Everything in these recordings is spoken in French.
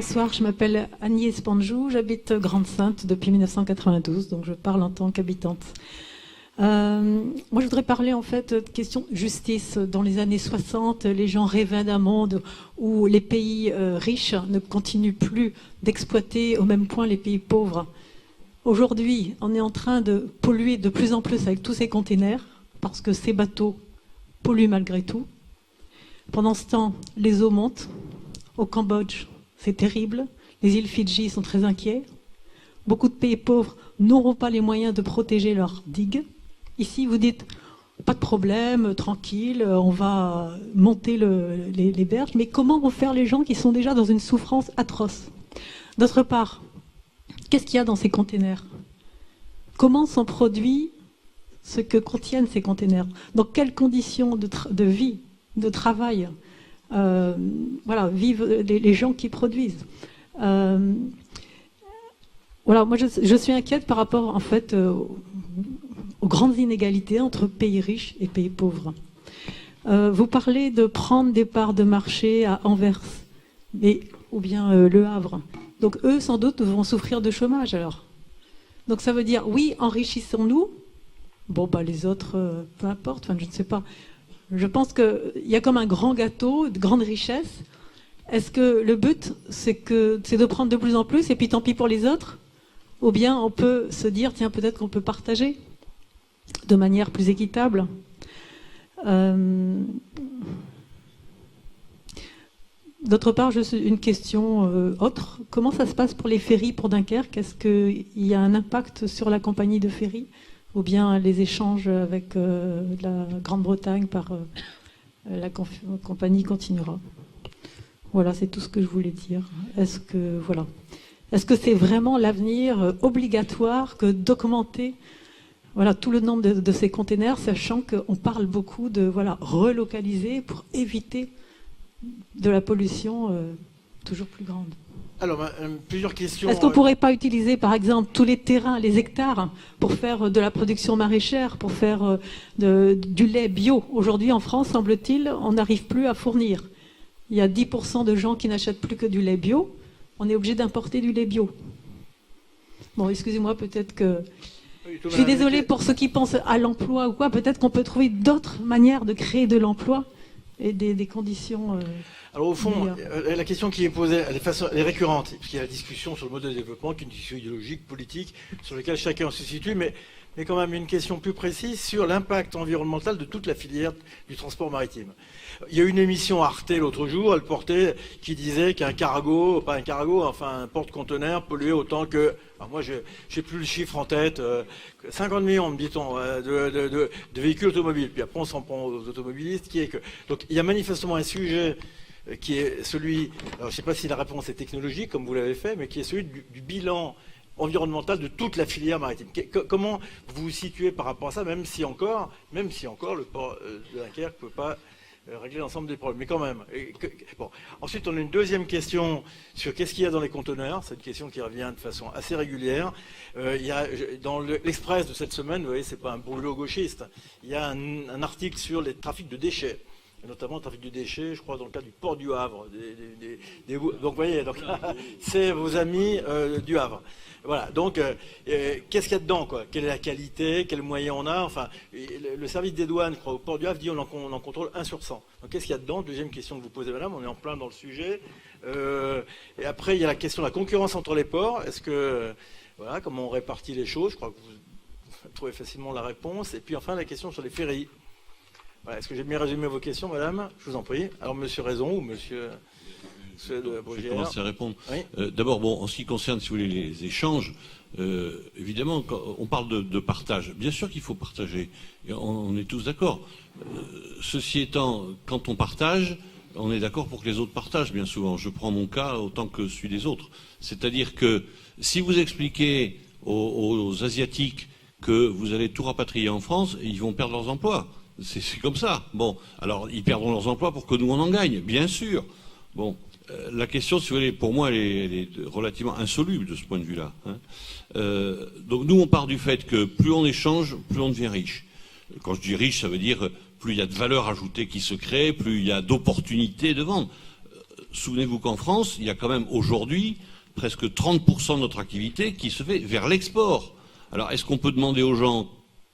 Bonsoir, je m'appelle Agnès Panjou, j'habite Grande-Synthe depuis 1992, donc je parle en tant qu'habitante. Moi, je voudrais parler en fait de question de justice. Dans les années 60, les gens rêvaient d'un monde où les pays riches ne continuent plus d'exploiter au même point les pays pauvres. Aujourd'hui, on est en train de polluer de plus en plus avec tous ces containers, parce que ces bateaux polluent malgré tout. Pendant ce temps, les eaux montent. Au Cambodge, c'est terrible. Les îles Fidji sont très inquiets. Beaucoup de pays pauvres n'auront pas les moyens de protéger leurs digues. Ici, vous dites, pas de problème, tranquille, on va monter les berges. Mais comment vont faire les gens qui sont déjà dans une souffrance atroce? D'autre part, qu'est-ce qu'il y a dans ces containers? Comment sont produits ce que contiennent ces containers? Dans quelles conditions de vie, de travail vivent les gens qui produisent? Moi je suis inquiète par rapport en fait aux grandes inégalités entre pays riches et pays pauvres. Vous parlez de prendre des parts de marché à Anvers ou bien Le Havre. Donc eux sans doute vont souffrir de chômage alors. Donc ça veut dire oui, enrichissons-nous. Bon les autres peu importe, je ne sais pas. Je pense qu'il y a comme un grand gâteau, de grande richesse. Est-ce que le but, c'est de prendre de plus en plus et puis tant pis pour les autres? Ou bien on peut se dire, tiens, peut-être qu'on peut partager de manière plus équitable. D'autre part, une question autre. Comment ça se passe pour les ferries pour Dunkerque? Est-ce qu'il y a un impact sur la compagnie de ferries? Ou bien les échanges avec la Grande-Bretagne par la compagnie continuera. Voilà, c'est tout ce que je voulais dire. Est-ce que c'est vraiment l'avenir obligatoire que d'augmenter tout le nombre de ces containers, sachant qu'on parle beaucoup de relocaliser pour éviter de la pollution toujours plus grande? Alors, plusieurs questions. Est-ce qu'on ne pourrait pas utiliser, par exemple, tous les terrains, les hectares, pour faire de la production maraîchère, pour faire du lait bio? Aujourd'hui, en France, semble-t-il, on n'arrive plus à fournir. Il y a 10% de gens qui n'achètent plus que du lait bio. On est obligé d'importer du lait bio. Bon, excusez-moi, peut-être que... Je suis désolée pour ceux qui pensent à l'emploi ou quoi. Peut-être qu'on peut trouver d'autres manières de créer de l'emploi et des conditions... Alors au fond, la question qui est posée, elle est récurrente, puisqu'il y a la discussion sur le mode de développement, qui est une discussion idéologique, politique, sur laquelle chacun se situe, mais quand même une question plus précise sur l'impact environnemental de toute la filière du transport maritime. Il y a une émission Arte l'autre jour, qui disait qu'un un porte-conteneur polluait autant que... moi, je n'ai plus le chiffre en tête, 50 millions, me dit-on, de véhicules automobiles. Puis après, on s'en prend aux automobilistes, Donc il y a manifestement un sujet qui est celui, alors je ne sais pas si la réponse est technologique, comme vous l'avez fait, mais qui est celui du bilan environnemental de toute la filière maritime. Comment vous vous situez par rapport à ça, même si encore le port de Dunkerque ne peut pas régler l'ensemble des problèmes, mais quand même. Ensuite, on a une deuxième question sur qu'est-ce qu'il y a dans les conteneurs. C'est une question qui revient de façon assez régulière. Dans l'Express de cette semaine, vous voyez, c'est pas un boulot gauchiste. Il y a un article sur les trafics de déchets, et notamment le trafic de déchets, je crois, dans le cas du port du Havre. Donc, vous voyez, c'est vos amis du Havre. Voilà, donc, qu'est-ce qu'il y a dedans, quoi? Quelle est la qualité? Quels moyens on a? Enfin, le service des douanes, je crois, au port du Havre, dit on en contrôle 1 sur 100. Donc, qu'est-ce qu'il y a dedans? Deuxième question que vous posez, madame, on est en plein dans le sujet. Et après, il y a la question de la concurrence entre les ports. Comment on répartit les choses? Je crois que vous trouvez facilement la réponse. Et puis, enfin, la question sur les ferries. Voilà, est-ce que j'ai bien résumé vos questions, madame? Je vous en prie. Alors, monsieur Raison ou monsieur... Je vais commencer à répondre. Oui. D'abord, en ce qui concerne, si vous voulez, les échanges, évidemment, quand on parle de partage. Bien sûr qu'il faut partager. Et on est tous d'accord. Ceci étant, quand on partage, on est d'accord pour que les autres partagent, bien souvent. Je prends mon cas autant que celui des autres. C'est-à-dire que si vous expliquez aux Asiatiques que vous allez tout rapatrier en France, ils vont perdre leurs emplois. C'est comme ça. Bon, alors ils perdront leurs emplois pour que nous on en gagne, bien sûr. Bon. La question, si vous voulez, pour moi, elle est relativement insoluble de ce point de vue-là. Donc nous, on part du fait que plus on échange, plus on devient riche. Quand je dis riche, ça veut dire plus il y a de valeur ajoutée qui se crée, plus il y a d'opportunités de vendre. souvenez-vous qu'en France, il y a quand même aujourd'hui presque 30% de notre activité qui se fait vers l'export. Alors, est-ce qu'on peut demander aux gens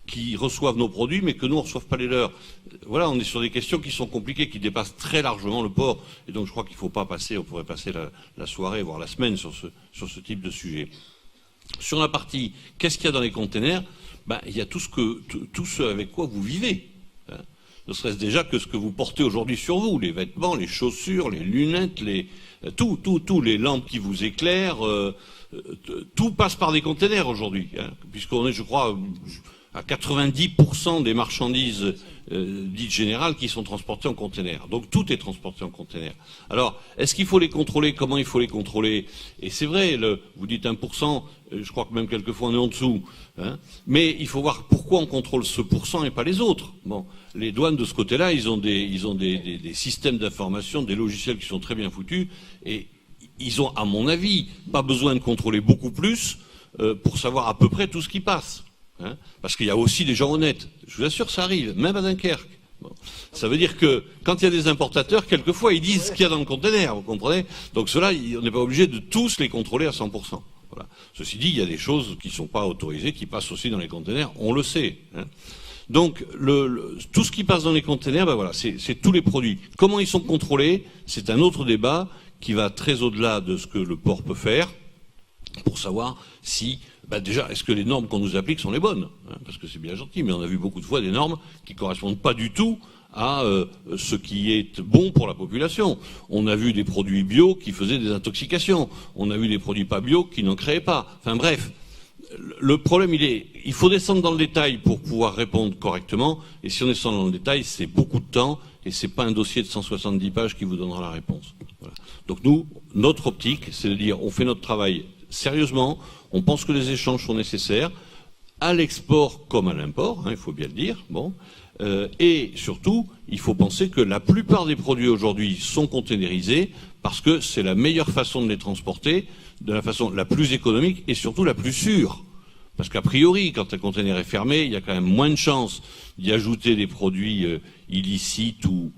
qui reçoivent nos produits, mais que nous, on ne reçoive pas les leurs? Voilà, on est sur des questions qui sont compliquées, qui dépassent très largement le port. Et donc, je crois qu'il ne faut pas passer, on pourrait passer la soirée, voire la semaine sur ce type de sujet. Sur la partie, qu'est-ce qu'il y a dans les containers? Il y a tout ce avec quoi vous vivez. Hein. Ne serait-ce déjà que ce que vous portez aujourd'hui sur vous, les vêtements, les chaussures, les lunettes, tout, les lampes qui vous éclairent, tout passe par des containers aujourd'hui, hein, puisqu'on est, je crois, à 90% des marchandises dites générales qui sont transportées en containers. Donc tout est transporté en containers. Alors, est-ce qu'il faut les contrôler? Comment il faut les contrôler? Et c'est vrai, vous dites 1%, je crois que même quelquefois on est en dessous. Hein, mais il faut voir pourquoi on contrôle ce pourcent et pas les autres. Bon, les douanes de ce côté-là, ils ont des systèmes d'information, des logiciels qui sont très bien foutus, et ils ont, à mon avis, pas besoin de contrôler beaucoup plus pour savoir à peu près tout ce qui passe. Hein, parce qu'il y a aussi des gens honnêtes. Je vous assure, ça arrive, même à Dunkerque. Bon. Ça veut dire que quand il y a des importateurs, quelquefois, ils disent ce qu'il y a dans le conteneur, vous comprenez? Donc cela, on n'est pas obligé de tous les contrôler à 100%. Voilà. Ceci dit, il y a des choses qui ne sont pas autorisées, qui passent aussi dans les conteneurs, on le sait. Hein. Donc, tout ce qui passe dans les conteneurs, voilà, c'est tous les produits. Comment ils sont contrôlés? C'est un autre débat qui va très au-delà de ce que le port peut faire, pour savoir si, déjà, est-ce que les normes qu'on nous applique sont les bonnes, hein, parce que c'est bien gentil, mais on a vu beaucoup de fois des normes qui ne correspondent pas du tout à ce qui est bon pour la population. On a vu des produits bio qui faisaient des intoxications. On a vu des produits pas bio qui n'en créaient pas. Enfin bref, le problème, il faut descendre dans le détail pour pouvoir répondre correctement. Et si on descend dans le détail, c'est beaucoup de temps et c'est pas un dossier de 170 pages qui vous donnera la réponse. Voilà. Donc nous, notre optique, c'est de dire, on fait notre travail sérieusement, on pense que les échanges sont nécessaires, à l'export comme à l'import, hein, il faut bien le dire. Bon. Et surtout, il faut penser que la plupart des produits aujourd'hui sont containerisés parce que c'est la meilleure façon de les transporter, de la façon la plus économique et surtout la plus sûre. Parce qu'a priori, quand un conteneur est fermé, il y a quand même moins de chances d'y ajouter des produits illicites ou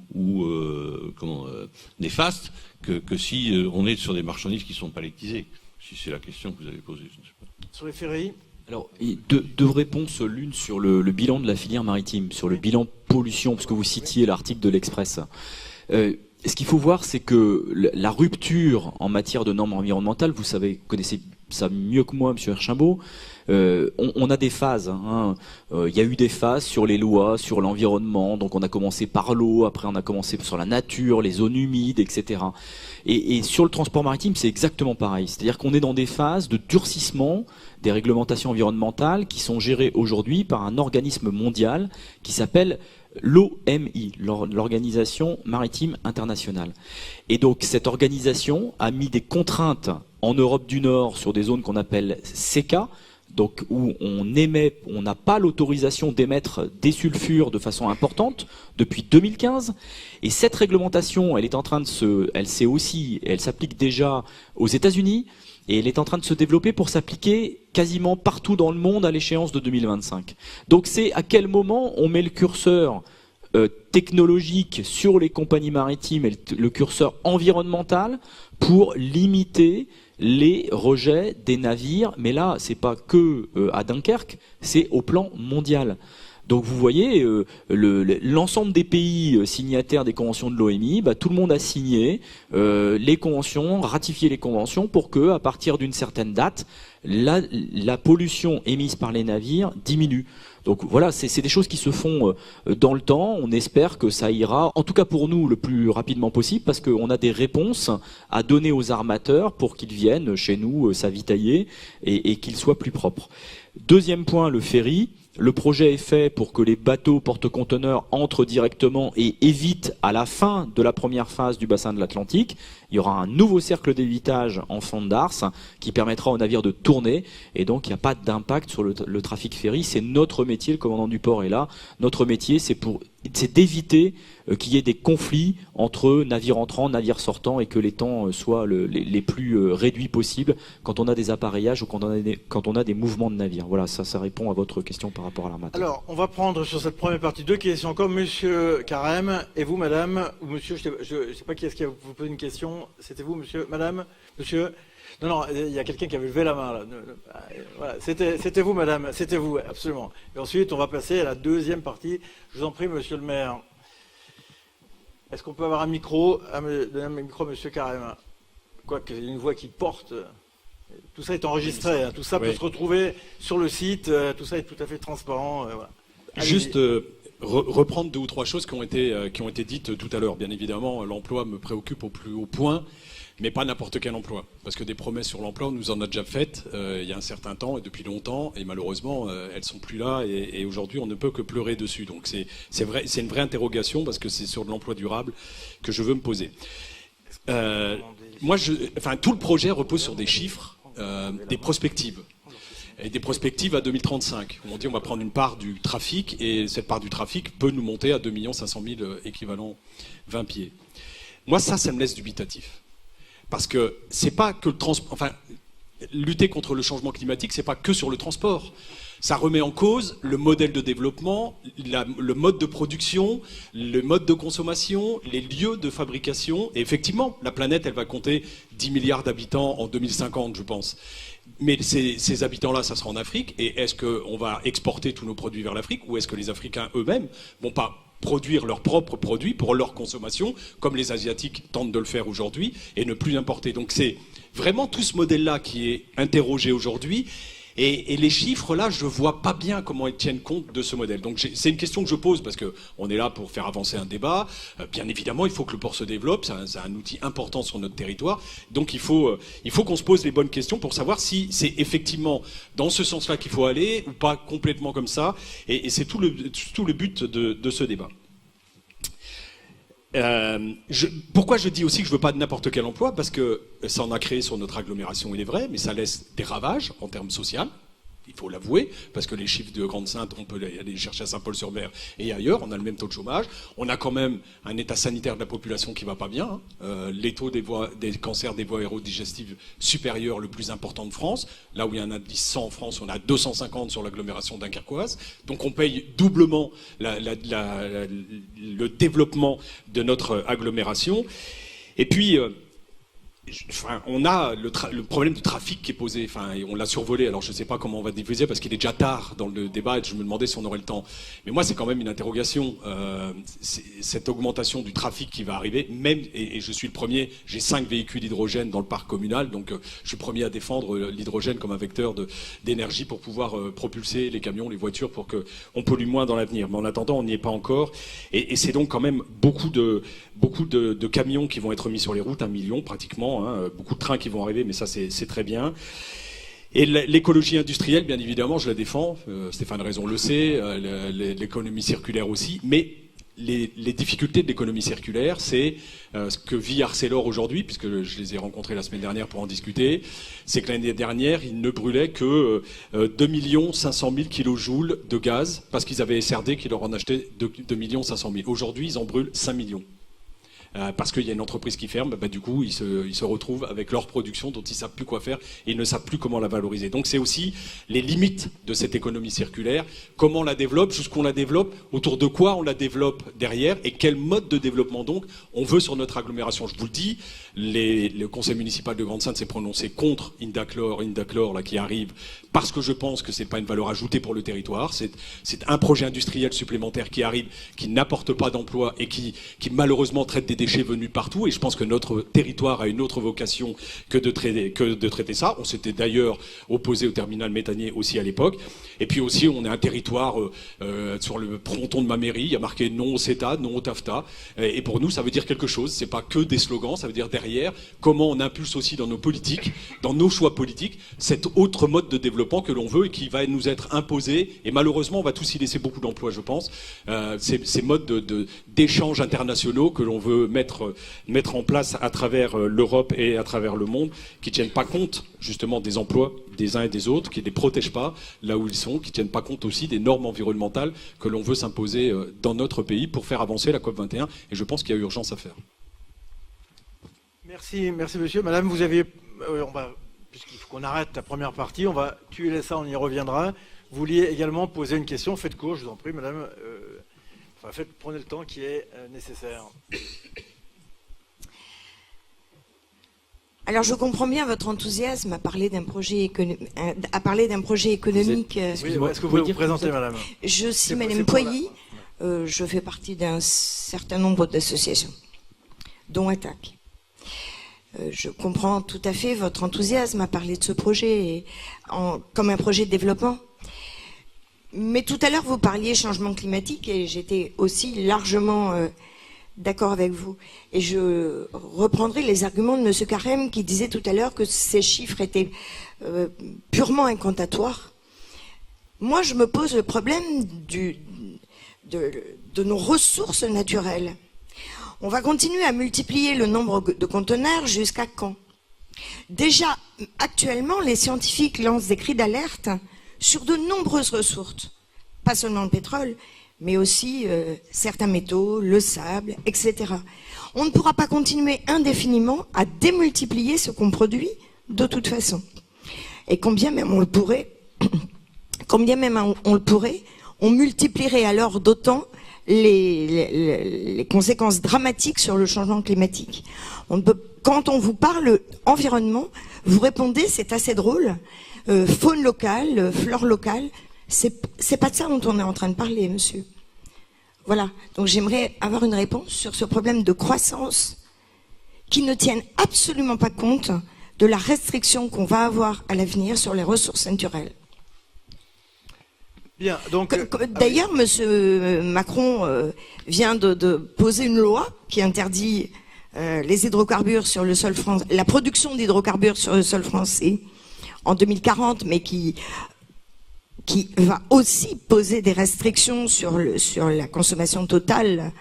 néfastes que si on est sur des marchandises qui sont palettisées. Si c'est la question que vous avez posée, je ne sais pas. Sur les ferries? Alors, deux réponses, l'une sur le bilan de la filière maritime, sur le bilan pollution, parce que vous citiez l'article de l'Express. Ce qu'il faut voir, c'est que la rupture en matière de normes environnementales, vous connaissez ça mieux que moi, M. Archimbaud, on a des phases. Hein. Il y a eu des phases sur les lois, sur l'environnement. Donc on a commencé par l'eau, après on a commencé sur la nature, les zones humides, etc. Et sur le transport maritime, c'est exactement pareil. C'est-à-dire qu'on est dans des phases de durcissement des réglementations environnementales qui sont gérées aujourd'hui par un organisme mondial qui s'appelle l'OMI, l'Organisation Maritime Internationale. Et donc cette organisation a mis des contraintes en Europe du Nord sur des zones qu'on appelle SECA, donc où on n'a pas l'autorisation d'émettre des sulfures de façon importante depuis 2015. Et cette réglementation, elle s'applique déjà aux États-Unis et elle est en train de se développer pour s'appliquer quasiment partout dans le monde à l'échéance de 2025. Donc c'est à quel moment on met le curseur technologique sur les compagnies maritimes et le curseur environnemental pour limiter les rejets des navires, mais là, c'est pas que à Dunkerque, c'est au plan mondial. Donc vous voyez, l'ensemble des pays signataires des conventions de l'OMI, tout le monde a signé les conventions, ratifié les conventions pour que, à partir d'une certaine date, la pollution émise par les navires diminue. Donc voilà, c'est des choses qui se font dans le temps. On espère que ça ira, en tout cas pour nous, le plus rapidement possible, parce qu'on a des réponses à donner aux armateurs pour qu'ils viennent chez nous s'avitailler et qu'ils soient plus propres. Deuxième point, le ferry. Le projet est fait pour que les bateaux porte-conteneurs entrent directement et évitent à la fin de la première phase du bassin de l'Atlantique. Il y aura un nouveau cercle d'évitage en fond d'Ars qui permettra aux navires de tourner et donc il n'y a pas d'impact sur le trafic ferry. C'est notre métier, le commandant du port est là. Notre métier, c'est pour c'est d'éviter qu'il y ait des conflits entre navires entrants, navires sortants, et que les temps soient les plus réduits possibles quand on a des appareillages ou quand on a des mouvements de navires. Voilà, ça répond à votre question par rapport à l'armada. Alors, on va prendre sur cette première partie 2 questions encore. Monsieur Carême, et vous, madame, ou monsieur, je ne sais pas qui est-ce qui vous pose une question. C'était vous, monsieur, madame, monsieur? Non, il y a quelqu'un qui avait levé la main, là. Voilà, c'était vous, madame, c'était vous, absolument. Et ensuite, on va passer à la deuxième partie. Je vous en prie, monsieur le maire. Est-ce qu'on peut avoir un micro, donner un micro à monsieur Carême? Quoique, il y a une voix qui porte. Tout ça est enregistré, hein. Tout ça peut se retrouver sur le site, tout ça est tout à fait transparent. Voilà. Juste reprendre 2 ou 3 choses qui ont été dites tout à l'heure. Bien évidemment, l'emploi me préoccupe au plus haut point. Mais pas n'importe quel emploi, parce que des promesses sur l'emploi, on nous en a déjà faites il y a un certain temps et depuis longtemps, et malheureusement, elles sont plus là, et aujourd'hui, on ne peut que pleurer dessus. Donc c'est vrai, c'est une vraie interrogation, parce que c'est sur l'emploi durable que je veux me poser. Tout le projet repose sur des chiffres, des prospectives. Et des prospectives à 2035. On dit on va prendre une part du trafic, et cette part du trafic peut nous monter à 2 500 000 équivalents 20 pieds. Moi, ça me laisse dubitatif. Parce que c'est pas que lutter contre le changement climatique, c'est pas que sur le transport. Ça remet en cause le modèle de développement, le mode de production, le mode de consommation, les lieux de fabrication. Et effectivement, la planète, elle va compter 10 milliards d'habitants en 2050, je pense. Mais ces habitants-là, ça sera en Afrique. Et est-ce qu'on va exporter tous nos produits vers l'Afrique, ou est-ce que les Africains eux-mêmes vont pas produire leurs propres produits pour leur consommation, comme les Asiatiques tentent de le faire aujourd'hui, et ne plus importer. Donc c'est vraiment tout ce modèle-là qui est interrogé aujourd'hui. Et les chiffres, là, je ne vois pas bien comment ils tiennent compte de ce modèle. Donc c'est une question que je pose, parce qu'on est là pour faire avancer un débat. Bien évidemment, il faut que le port se développe, c'est un outil important sur notre territoire. Donc il faut qu'on se pose les bonnes questions pour savoir si c'est effectivement dans ce sens-là qu'il faut aller, ou pas complètement comme ça. Et c'est tout le but de ce débat. Pourquoi je dis aussi que je ne veux pas de n'importe quel emploi? Parce que ça en a créé sur notre agglomération, il est vrai, mais ça laisse des ravages en termes sociaux. Il faut l'avouer, parce que les chiffres de Grande-Synthe, on peut aller chercher à Saint-Paul-sur-Mer et ailleurs, on a le même taux de chômage. On a quand même un état sanitaire de la population qui ne va pas bien. Les taux des cancers des voies aérodigestives supérieurs, le plus important de France. Là où il y a un indice 100 en France, on a 250 sur l'agglomération dunkerquoise. Donc on paye doublement le développement de notre agglomération. Et puis... on a le problème du trafic qui est posé, et on l'a survolé, alors je ne sais pas comment on va diffuser parce qu'il est déjà tard dans le débat et je me demandais si on aurait le temps. Mais moi c'est quand même une interrogation, cette augmentation du trafic qui va arriver, même, et je suis le premier, j'ai 5 véhicules hydrogène dans le parc communal, donc je suis le premier à défendre l'hydrogène comme un vecteur d'énergie pour pouvoir propulser les camions, les voitures, pour qu'on pollue moins dans l'avenir. Mais en attendant, on n'y est pas encore, et c'est donc quand même beaucoup de camions qui vont être mis sur les routes, 1 million pratiquement, beaucoup de trains qui vont arriver, mais ça c'est très bien. Et l'écologie industrielle, bien évidemment, je la défends, Stéphane Raison le sait, l'économie circulaire aussi, mais les difficultés de l'économie circulaire, c'est ce que vit Arcelor aujourd'hui, puisque je les ai rencontrés la semaine dernière pour en discuter, c'est que l'année dernière, ils ne brûlaient que 2 500 000 kilojoules de gaz, parce qu'ils avaient SRD qui leur en achetait 2 500 000. Aujourd'hui, ils en brûlent 5 millions. Parce qu'il y a une entreprise qui ferme, du coup ils se retrouvent avec leur production dont ils ne savent plus quoi faire et ils ne savent plus comment la valoriser. Donc c'est aussi les limites de cette économie circulaire, comment on la développe, jusqu'où on la développe, autour de quoi on la développe derrière et quel mode de développement donc on veut sur notre agglomération. Je vous le dis, le conseil municipal de Grande-Synthe s'est prononcé contre Indaclor là, qui arrive, parce que je pense que c'est pas une valeur ajoutée pour le territoire, c'est un projet industriel supplémentaire qui arrive, qui n'apporte pas d'emploi et qui malheureusement traite des déchets venus partout, et je pense que notre territoire a une autre vocation que de traiter ça. On s'était d'ailleurs opposé au terminal méthanier aussi à l'époque, et puis aussi on est un territoire sur le fronton de ma mairie, il y a marqué non au CETA, non au TAFTA, et pour nous ça veut dire quelque chose, c'est pas que des slogans, ça veut dire derrière comment on impulse aussi dans nos politiques, dans nos choix politiques, cet autre mode de développement que l'on veut et qui va nous être imposé, et malheureusement on va tous y laisser beaucoup d'emplois, je pense, ces modes d'échanges internationaux que l'on veut mettre en place à travers l'Europe et à travers le monde, qui ne tiennent pas compte justement des emplois des uns et des autres, qui ne les protègent pas là où ils sont, qui ne tiennent pas compte aussi des normes environnementales que l'on veut s'imposer dans notre pays pour faire avancer la COP21. Et je pense qu'il y a urgence à faire. Merci monsieur. Madame, vous aviez... puisqu'il faut qu'on arrête la première partie, on va tuer ça, on y reviendra. Vous vouliez également poser une question. Faites court, je vous en prie, madame. Prenez le temps qui est nécessaire. Alors je comprends bien votre enthousiasme à parler d'un projet, économique. Oui, est-ce que vous pouvez vous présenter, madame? Je suis madame Poilly. Je fais partie d'un certain nombre d'associations, dont ATTAC. Je comprends tout à fait votre enthousiasme à parler de ce projet comme un projet de développement. Mais tout à l'heure, vous parliez changement climatique et j'étais aussi largement d'accord avec vous. Et je reprendrai les arguments de M. Carême qui disait tout à l'heure que ces chiffres étaient purement incantatoires. Moi, je me pose le problème de nos ressources naturelles. On va continuer à multiplier le nombre de conteneurs jusqu'à quand? Déjà, actuellement, les scientifiques lancent des cris d'alerte sur de nombreuses ressources. Pas seulement le pétrole, mais aussi certains métaux, le sable, etc. On ne pourra pas continuer indéfiniment à démultiplier ce qu'on produit de toute façon. Et combien même on le pourrait, on multiplierait alors d'autant les conséquences dramatiques sur le changement climatique. Quand on vous parle environnement, vous répondez c'est assez drôle, faune locale, flore locale, c'est pas de ça dont on est en train de parler, monsieur. Voilà, donc j'aimerais avoir une réponse sur ce problème de croissance qui ne tienne absolument pas compte de la restriction qu'on va avoir à l'avenir sur les ressources naturelles. Bien, donc, d'ailleurs, M. Macron vient de poser une loi qui interdit les hydrocarbures sur le sol français, la production d'hydrocarbures sur le sol français en 2040, mais qui va aussi poser des restrictions sur la consommation totale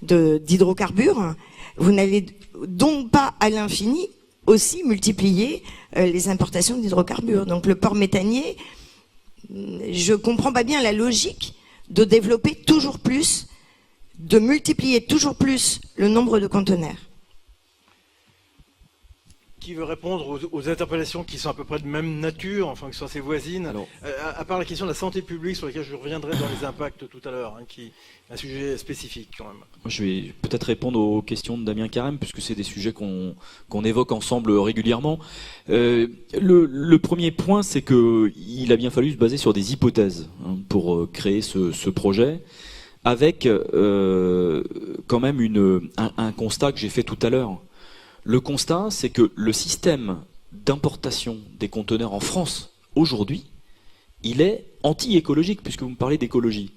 d'hydrocarbures. Vous n'allez donc pas à l'infini aussi multiplier les importations d'hydrocarbures. Donc le port méthanier, je comprends pas bien la logique de développer toujours plus, de multiplier toujours plus le nombre de conteneurs. Qui veut répondre aux interpellations qui sont à peu près de même nature, enfin que ce soit ses voisines, à part la question de la santé publique sur laquelle je reviendrai dans les impacts tout à l'heure, qui est un sujet spécifique quand même. Je vais peut-être répondre aux questions de Damien Carême, puisque c'est des sujets qu'on évoque ensemble régulièrement. Le premier point, c'est qu'il a bien fallu se baser sur des hypothèses pour créer ce projet, avec quand même un constat que j'ai fait tout à l'heure. Le constat, c'est que le système d'importation des conteneurs en France, aujourd'hui, il est anti-écologique, puisque vous me parlez d'écologie.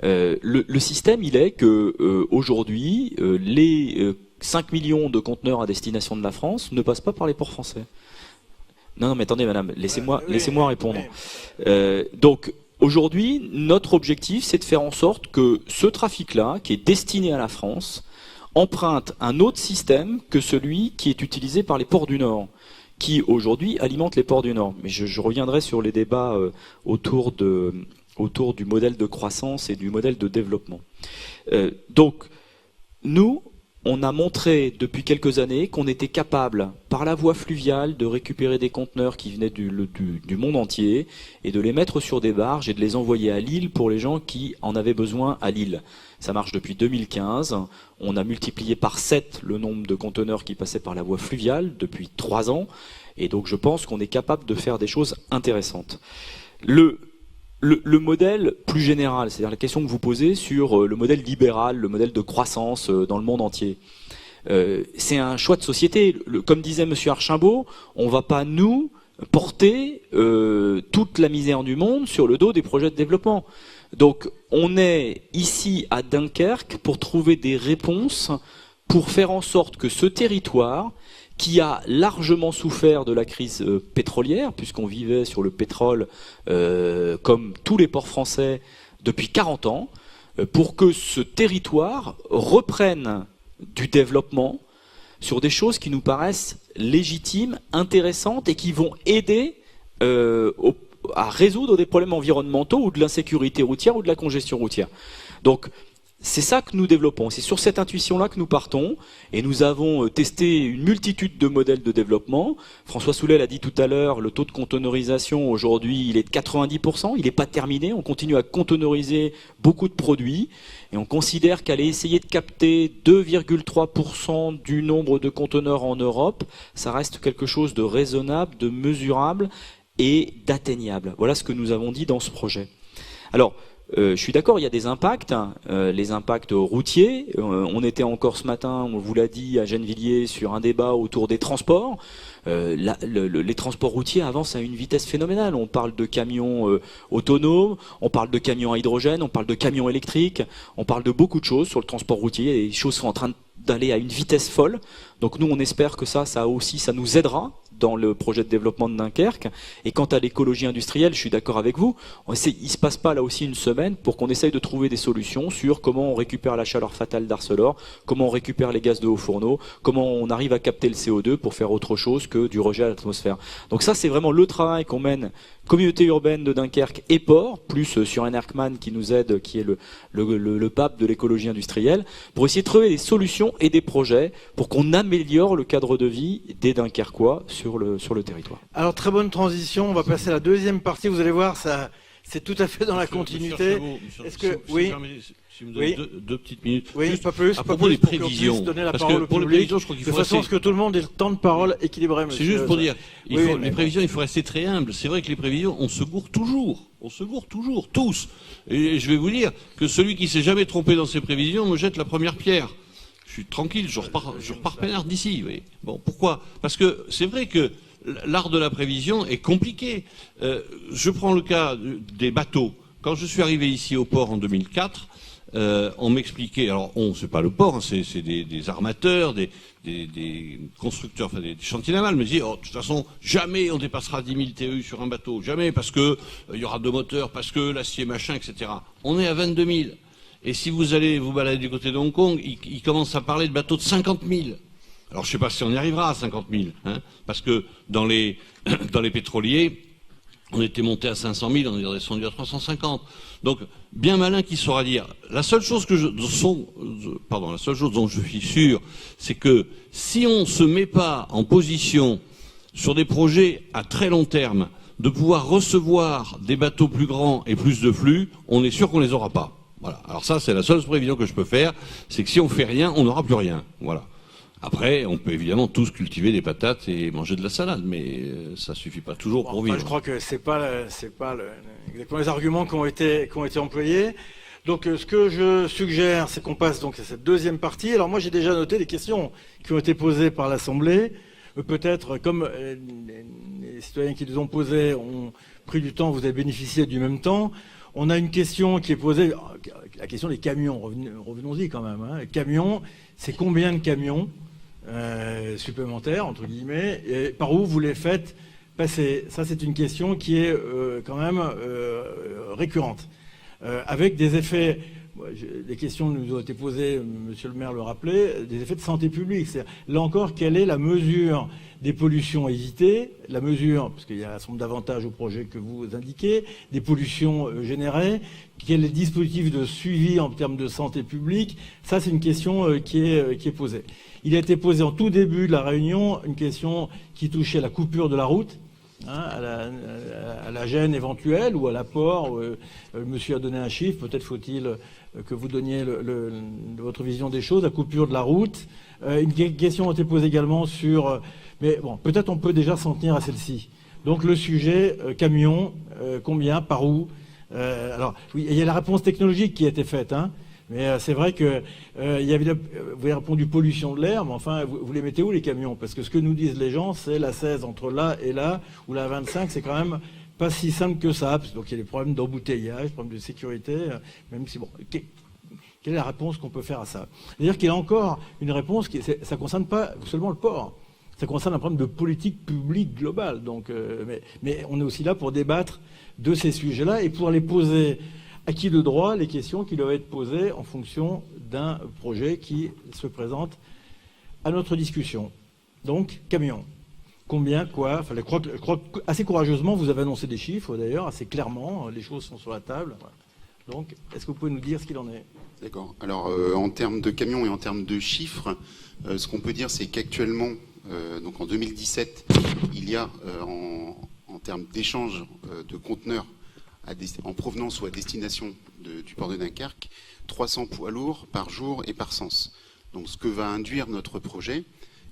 Le système, il est que aujourd'hui, les 5 millions de conteneurs à destination de la France ne passent pas par les ports français. Non, mais attendez, madame, laissez-moi répondre. Donc, aujourd'hui, notre objectif, c'est de faire en sorte que ce trafic-là, qui est destiné à la France, emprunte un autre système que celui qui est utilisé par les ports du Nord, qui aujourd'hui alimente les ports du Nord. Mais je reviendrai sur les débats autour du modèle de croissance et du modèle de développement. Donc, nous, on a montré depuis quelques années qu'on était capable, par la voie fluviale, de récupérer des conteneurs qui venaient du monde entier et de les mettre sur des barges et de les envoyer à Lille pour les gens qui en avaient besoin à Lille. Ça marche depuis 2015. On a multiplié par 7 le nombre de conteneurs qui passaient par la voie fluviale depuis 3 ans. Et donc je pense qu'on est capable de faire des choses intéressantes. Le modèle plus général, c'est-à-dire la question que vous posez sur le modèle libéral, le modèle de croissance dans le monde entier, c'est un choix de société. Comme disait M. Archimbaud, on ne va pas nous porter toute la misère du monde sur le dos des projets de développement. Donc on est ici à Dunkerque pour trouver des réponses pour faire en sorte que ce territoire, qui a largement souffert de la crise pétrolière, puisqu'on vivait sur le pétrole comme tous les ports français depuis 40 ans, pour que ce territoire reprenne du développement sur des choses qui nous paraissent légitimes, intéressantes et qui vont aider à résoudre des problèmes environnementaux ou de l'insécurité routière ou de la congestion routière. Donc, c'est ça que nous développons. C'est sur cette intuition-là que nous partons. Et nous avons testé une multitude de modèles de développement. François Soulet l'a dit tout à l'heure, le taux de conteneurisation aujourd'hui, il est de 90%. Il n'est pas terminé. On continue à conteneuriser beaucoup de produits. Et on considère qu'aller essayer de capter 2,3% du nombre de conteneurs en Europe, ça reste quelque chose de raisonnable, de mesurable et d'atteignable. Voilà ce que nous avons dit dans ce projet. Alors, je suis d'accord, il y a des impacts, les impacts routiers. On était encore ce matin, on vous l'a dit, à Gennevilliers sur un débat autour des transports. Les transports routiers avancent à une vitesse phénoménale. On parle de camions autonomes, on parle de camions à hydrogène, on parle de camions électriques, on parle de beaucoup de choses sur le transport routier. Et les choses sont en train d'aller à une vitesse folle. Donc nous, on espère que ça nous aidera dans le projet de développement de Dunkerque. Et quant à l'écologie industrielle, je suis d'accord avec vous, il se passe pas là aussi une semaine pour qu'on essaye de trouver des solutions sur comment on récupère la chaleur fatale d'Arcelor, comment on récupère les gaz de haut fourneau, comment on arrive à capter le CO2 pour faire autre chose que du rejet à l'atmosphère. Donc ça, c'est vraiment le travail qu'on mène, communauté urbaine de Dunkerque et port, plus sur Enerkman qui nous aide, qui est le pape de l'écologie industrielle, pour essayer de trouver des solutions et des projets pour qu'on améliore le cadre de vie des Dunkerquois sur le territoire. Alors, très bonne transition. On va passer à la deuxième partie. Vous allez voir, ça, c'est tout à fait dans la continuité. Est-ce que, oui, si vous me donnez deux petites minutes. Oui, juste pas plus. À propos des prévisions. Donner la Parce parole que au pour les public, prévisions, je crois qu'il de faut façon à ce que tout le monde ait le temps de parole équilibré, monsieur. C'est juste pour dire, les prévisions, il faut rester très humble. C'est vrai que les prévisions, on se gourre toujours. On se gourre toujours, tous. Et je vais vous dire que celui qui s'est jamais trompé dans ses prévisions me jette la première pierre. Je suis tranquille, je repars peinard d'ici. Oui. Bon, pourquoi ? Parce que c'est vrai que l'art de la prévision est compliqué. Je prends le cas des bateaux. Quand je suis arrivé ici au port en 2004, on m'expliquait, alors c'est pas le port, hein, c'est des armateurs, des constructeurs, enfin des chantiers navals, me disaient, de toute façon, jamais on dépassera 10 000 TEU sur un bateau, jamais, parce que il y aura deux moteurs, parce que l'acier machin, etc. On est à 22 000. Et si vous allez vous balader du côté de Hong Kong, ils commencent à parler de bateaux de 50 000. Alors je sais pas si on y arrivera à 50 000, hein, parce que dans les pétroliers, on était monté à 500 000, on est redescendu à 350. Donc, bien malin qui saura dire. La seule chose dont je suis sûr, c'est que si on ne se met pas en position sur des projets à très long terme, de pouvoir recevoir des bateaux plus grands et plus de flux, on est sûr qu'on les aura pas. Voilà. Alors ça, c'est la seule prévision que je peux faire, c'est que si on fait rien, on n'aura plus rien. Voilà. Après, on peut évidemment tous cultiver des patates et manger de la salade, mais ça suffit pas toujours pour vivre. Je crois que c'est pas exactement les arguments qui ont été employés. Donc, ce que je suggère, c'est qu'on passe donc à cette deuxième partie. Alors, moi, j'ai déjà noté des questions qui ont été posées par l'Assemblée. Peut-être, comme les citoyens qui les ont posées ont pris du temps, vous avez bénéficié du même temps. On a une question qui est posée, la question des camions. Revenons-y quand même. Hein. Les camions, c'est combien de camions supplémentaires, entre guillemets, et par où vous les faites passer? Ça, c'est une question qui est quand même récurrente, avec des effets. Les questions nous ont été posées, monsieur le maire le rappelait, des effets de santé publique. Là encore, quelle est la mesure des pollutions à éviter, la mesure, parce qu'il y a un certain nombre d'avantages au projet que vous indiquez, des pollutions générées, quel est le dispositif de suivi en termes de santé publique? Ça, c'est une question qui est posée. Il a été posé en tout début de la réunion une question qui touchait la coupure de la route, hein, à la gêne éventuelle ou à l'apport. Monsieur a donné un chiffre, peut-être faut-il que vous donniez votre vision des choses, la coupure de la route. Une question a été posée également sur... mais bon, peut-être on peut déjà s'en tenir à celle-ci. Donc le sujet, camion, combien, par où alors, oui, il y a la réponse technologique qui a été faite, hein, mais c'est vrai que vous avez répondu pollution de l'air, mais enfin, vous les mettez où les camions? Parce que ce que nous disent les gens, c'est la 16 entre là et là, ou la 25, c'est quand même pas si simple que ça. Donc il y a des problèmes d'embouteillage, des problèmes de sécurité, même si bon... Quelle est la réponse qu'on peut faire à ça? C'est-à-dire qu'il y a encore une réponse ça ne concerne pas seulement le port, ça concerne un problème de politique publique globale. Donc, mais on est aussi là pour débattre de ces sujets-là et pour les poser à qui de droit les questions qui doivent être posées en fonction d'un projet qui se présente à notre discussion. Donc, camions. Combien, quoi? Enfin, je crois que assez courageusement, vous avez annoncé des chiffres, d'ailleurs, assez clairement. Les choses sont sur la table. Voilà. Donc, est-ce que vous pouvez nous dire ce qu'il en est? D'accord. Alors, en termes de camions et en termes de chiffres, ce qu'on peut dire, c'est qu'actuellement, donc en 2017, il y a, en termes d'échange de conteneurs en provenance ou à destination du port de Dunkerque, 300 poids lourds par jour et par sens. Donc, ce que va induire notre projet,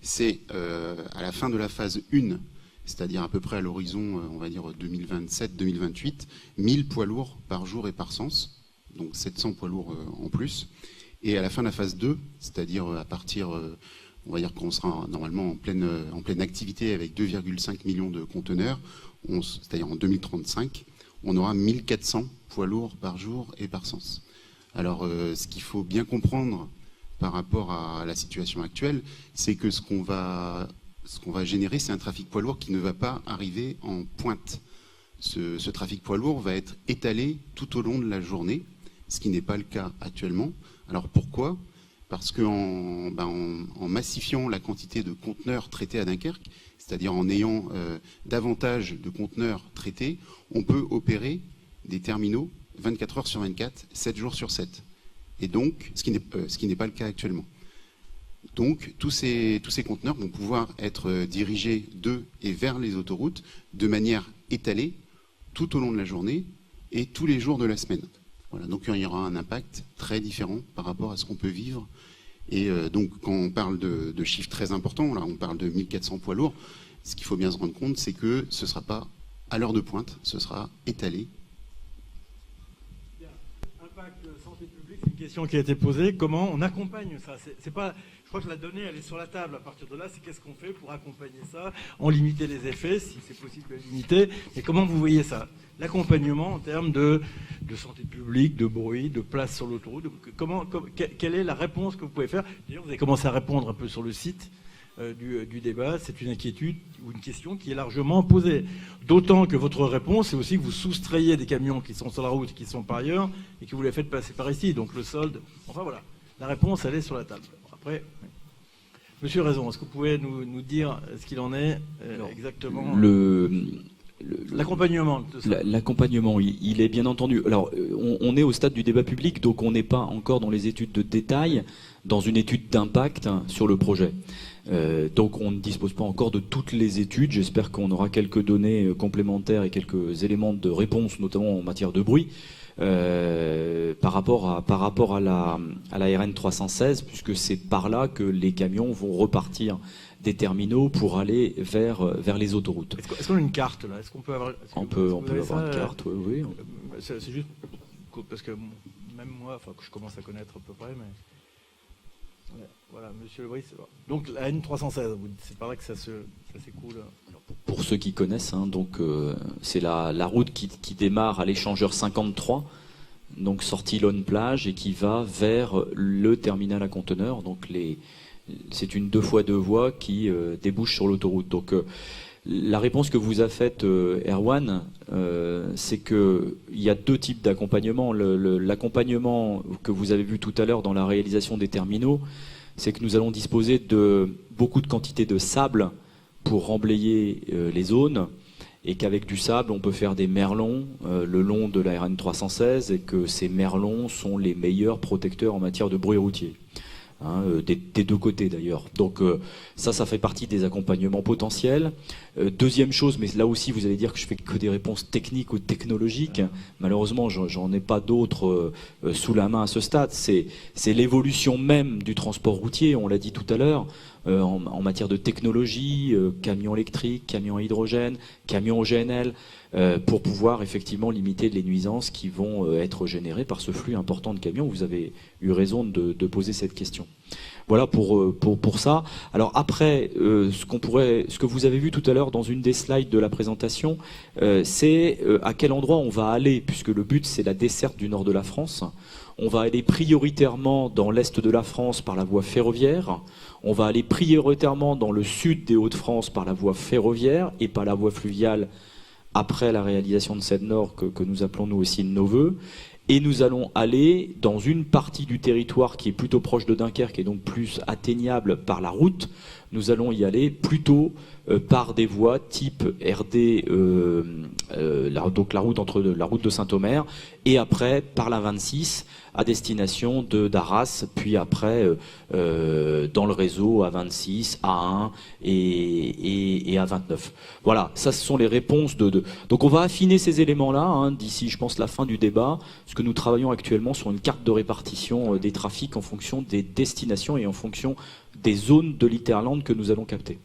c'est à la fin de la phase 1, c'est-à-dire à peu près à l'horizon, on va dire 2027-2028, 1000 poids lourds par jour et par sens, donc 700 poids lourds en plus. Et à la fin de la phase 2, c'est-à-dire à partir, on va dire qu'on sera normalement en pleine activité avec 2,5 millions de conteneurs, c'est-à-dire en 2035, on aura 1400 poids lourds par jour et par sens. Alors, ce qu'il faut bien comprendre par rapport à la situation actuelle, c'est que ce qu'on va générer, c'est un trafic poids lourd qui ne va pas arriver en pointe. Ce trafic poids lourd va être étalé tout au long de la journée, ce qui n'est pas le cas actuellement. Alors pourquoi? Parce qu'en massifiant la quantité de conteneurs traités à Dunkerque, c'est-à-dire en ayant davantage de conteneurs traités, on peut opérer des terminaux 24 heures sur 24, 7 jours sur 7. Et donc, ce qui n'est pas le cas actuellement. Donc, tous ces conteneurs vont pouvoir être dirigés de et vers les autoroutes de manière étalée tout au long de la journée et tous les jours de la semaine. Voilà, donc il y aura un impact très différent par rapport à ce qu'on peut vivre. Et donc, quand on parle de chiffres très importants, là, on parle de 1400 poids lourds, ce qu'il faut bien se rendre compte, c'est que ce ne sera pas à l'heure de pointe, ce sera étalé. Santé publique, c'est une question qui a été posée. Comment on accompagne ça? C'est pas, je crois que la donnée, elle est sur la table. À partir de là, c'est qu'est-ce qu'on fait pour accompagner ça, en limiter les effets, si c'est possible de limiter. Et comment vous voyez ça? L'accompagnement en termes de santé publique, de bruit, de place sur l'autoroute. Quelle est la réponse que vous pouvez faire? D'ailleurs, vous avez commencé à répondre un peu sur le site du débat. C'est une inquiétude ou une question qui est largement posée. D'autant que votre réponse, c'est aussi que vous soustrayez des camions qui sont sur la route, qui sont par ailleurs, et que vous les faites passer par ici. Donc le solde, enfin voilà, la réponse, elle est sur la table. Après, Monsieur Raison, est-ce que vous pouvez nous dire ce qu'il en est exactement? L'accompagnement. L'accompagnement, il est bien entendu. Alors, on est au stade du débat public, donc on n'est pas encore dans les études de détail, dans une étude d'impact sur le projet. Donc on ne dispose pas encore de toutes les études. J'espère qu'on aura quelques données complémentaires et quelques éléments de réponse, notamment en matière de bruit, par rapport à la RN 316, puisque c'est par là que les camions vont repartir des terminaux pour aller vers les autoroutes. Est-ce qu'on a une carte là? Est-ce qu'on peut avoir? On peut avoir une carte, oui. C'est juste parce que même moi, enfin que je commence à connaître à peu près, mais. Voilà, Monsieur Lebris. Donc la N316, c'est par là que ça s'écoule. Pour ceux qui connaissent, donc c'est la route qui démarre à l'échangeur 53, donc sortie Lonne Plage, et qui va vers le terminal à conteneurs. Donc c'est une 2x2 voies qui débouche sur l'autoroute. Donc la réponse que vous a faite Erwan, c'est qu'il y a deux types d'accompagnement. L'accompagnement que vous avez vu tout à l'heure dans la réalisation des terminaux, c'est que nous allons disposer de beaucoup de quantités de sable pour remblayer les zones, et qu'avec du sable, on peut faire des merlons le long de la RN 316, et que ces merlons sont les meilleurs protecteurs en matière de bruit routier. Des deux côtés d'ailleurs. Donc ça fait partie des accompagnements potentiels. Deuxième chose, mais là aussi vous allez dire que je fais que des réponses techniques ou technologiques. Malheureusement, j'en ai pas d'autres sous la main à ce stade. C'est l'évolution même du transport routier, on l'a dit tout à l'heure, en matière de technologie, camions électriques, camions à hydrogène, camions au GNL, pour pouvoir effectivement limiter les nuisances qui vont être générées par ce flux important de camions. Vous avez eu raison de poser cette question. Voilà pour ça. Alors après, ce que vous avez vu tout à l'heure dans une des slides de la présentation, c'est à quel endroit on va aller, puisque le but c'est la desserte du nord de la France. On va aller prioritairement dans l'est de la France par la voie ferroviaire. On va aller prioritairement dans le sud des Hauts-de-France par la voie ferroviaire et pas la voie fluviale, après la réalisation de cette Nord que nous appelons nous aussi de nos voeux. Et nous allons aller dans une partie du territoire qui est plutôt proche de Dunkerque et donc plus atteignable par la route. Nous allons y aller plutôt par des voies type RD, donc la route de Saint-Omer, et après par la 26 à destination d'Arras, puis après dans le réseau A26, A1 et A29. Voilà, ça ce sont les réponses Donc on va affiner ces éléments-là d'ici, je pense, la fin du débat, parce que nous travaillons actuellement sur une carte de répartition des trafics en fonction des destinations et en fonction des zones de l'Hinterland que nous allons capter.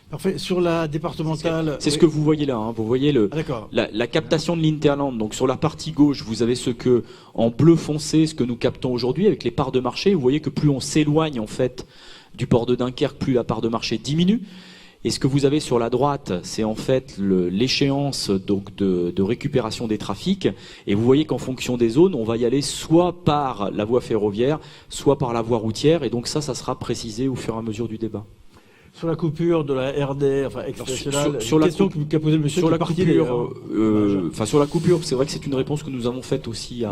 Parfait. Sur la départementale... C'est ce que vous voyez là. Vous voyez la captation de l'Hinterland. Donc sur la partie gauche, vous avez en bleu foncé, ce que nous captons aujourd'hui avec les parts de marché. Vous voyez que plus on s'éloigne en fait du port de Dunkerque, plus la part de marché diminue. Et ce que vous avez sur la droite, c'est en fait l'échéance donc de récupération des trafics. Et vous voyez qu'en fonction des zones, on va y aller soit par la voie ferroviaire, soit par la voie routière. Et donc ça sera précisé au fur et à mesure du débat. Sur la coupure de la RD, enfin ex-nationale, sur la question qu'a posée le monsieur sur qui la est parti coupure, sur la coupure, c'est vrai que c'est une réponse que nous avons faite aussi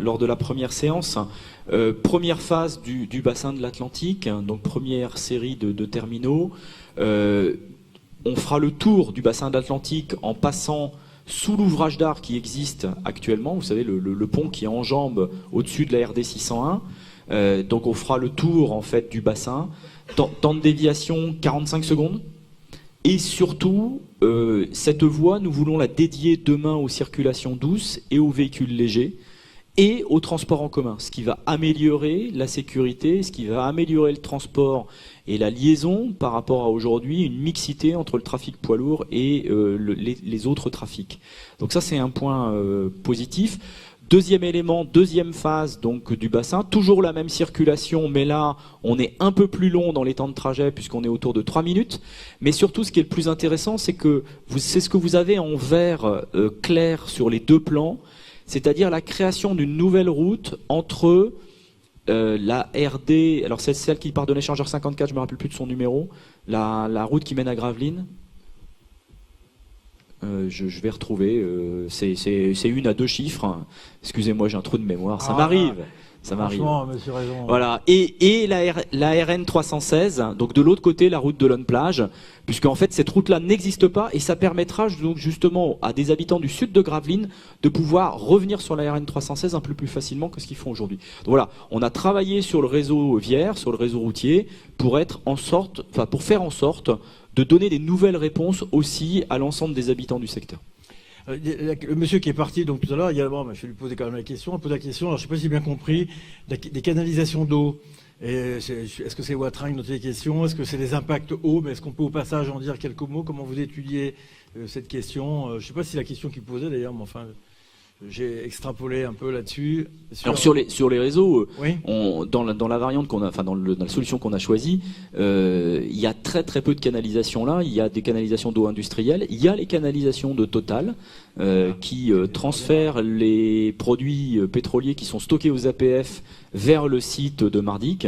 lors de la première séance. Première phase du bassin de l'Atlantique, donc première série de terminaux. On fera le tour du bassin de l'Atlantique en passant sous l'ouvrage d'art qui existe actuellement. Vous savez, le pont qui enjambe au-dessus de la RD 601. Donc on fera le tour en fait du bassin. Temps de déviation 45 secondes. Et surtout, cette voie, nous voulons la dédier demain aux circulations douces et aux véhicules légers et au transport en commun, ce qui va améliorer la sécurité, ce qui va améliorer le transport et la liaison par rapport à aujourd'hui, une mixité entre le trafic poids lourd et les autres trafics. Donc ça, c'est un point positif. Deuxième élément, deuxième phase donc du bassin, toujours la même circulation, mais là on est un peu plus long dans les temps de trajet puisqu'on est autour de 3 minutes. Mais surtout, ce qui est le plus intéressant, c'est ce que vous avez en vert clair sur les deux plans, c'est-à-dire la création d'une nouvelle route entre la RD, alors c'est celle qui part de l'échangeur 54, je me rappelle plus de son numéro, la route qui mène à Gravelines. Je vais retrouver, c'est une à 2 chiffres. Excusez-moi, j'ai un trou de mémoire. Ça m'arrive. Monsieur raison. Voilà. Et la RN 316, donc de l'autre côté, la route de Lonne-Plage, puisqu'en fait cette route-là n'existe pas et ça permettra donc justement à des habitants du sud de Gravelines de pouvoir revenir sur la RN 316 un peu plus facilement que ce qu'ils font aujourd'hui. Donc voilà, on a travaillé sur le réseau viaire, sur le réseau routier, pour faire en sorte de donner des nouvelles réponses aussi à l'ensemble des habitants du secteur. Le monsieur qui est parti donc tout à l'heure, également, je vais lui poser quand même la question. Alors, je ne sais pas si j'ai bien compris, des canalisations d'eau. Est-ce que c'est Watring, notre question? Est-ce que c'est des impacts eau? Mais est-ce qu'on peut au passage en dire quelques mots? Comment vous étudiez cette question? Je ne sais pas si la question qu'il posait d'ailleurs, mais enfin... J'ai extrapolé un peu là-dessus. Alors sur les réseaux, oui. Dans la variante qu'on a, dans la solution qu'on a choisie, il y a très très peu de canalisations là. Il y a des canalisations d'eau industrielle, il y a les canalisations de Total qui transfèrent les produits pétroliers qui sont stockés aux APF vers le site de Mardic.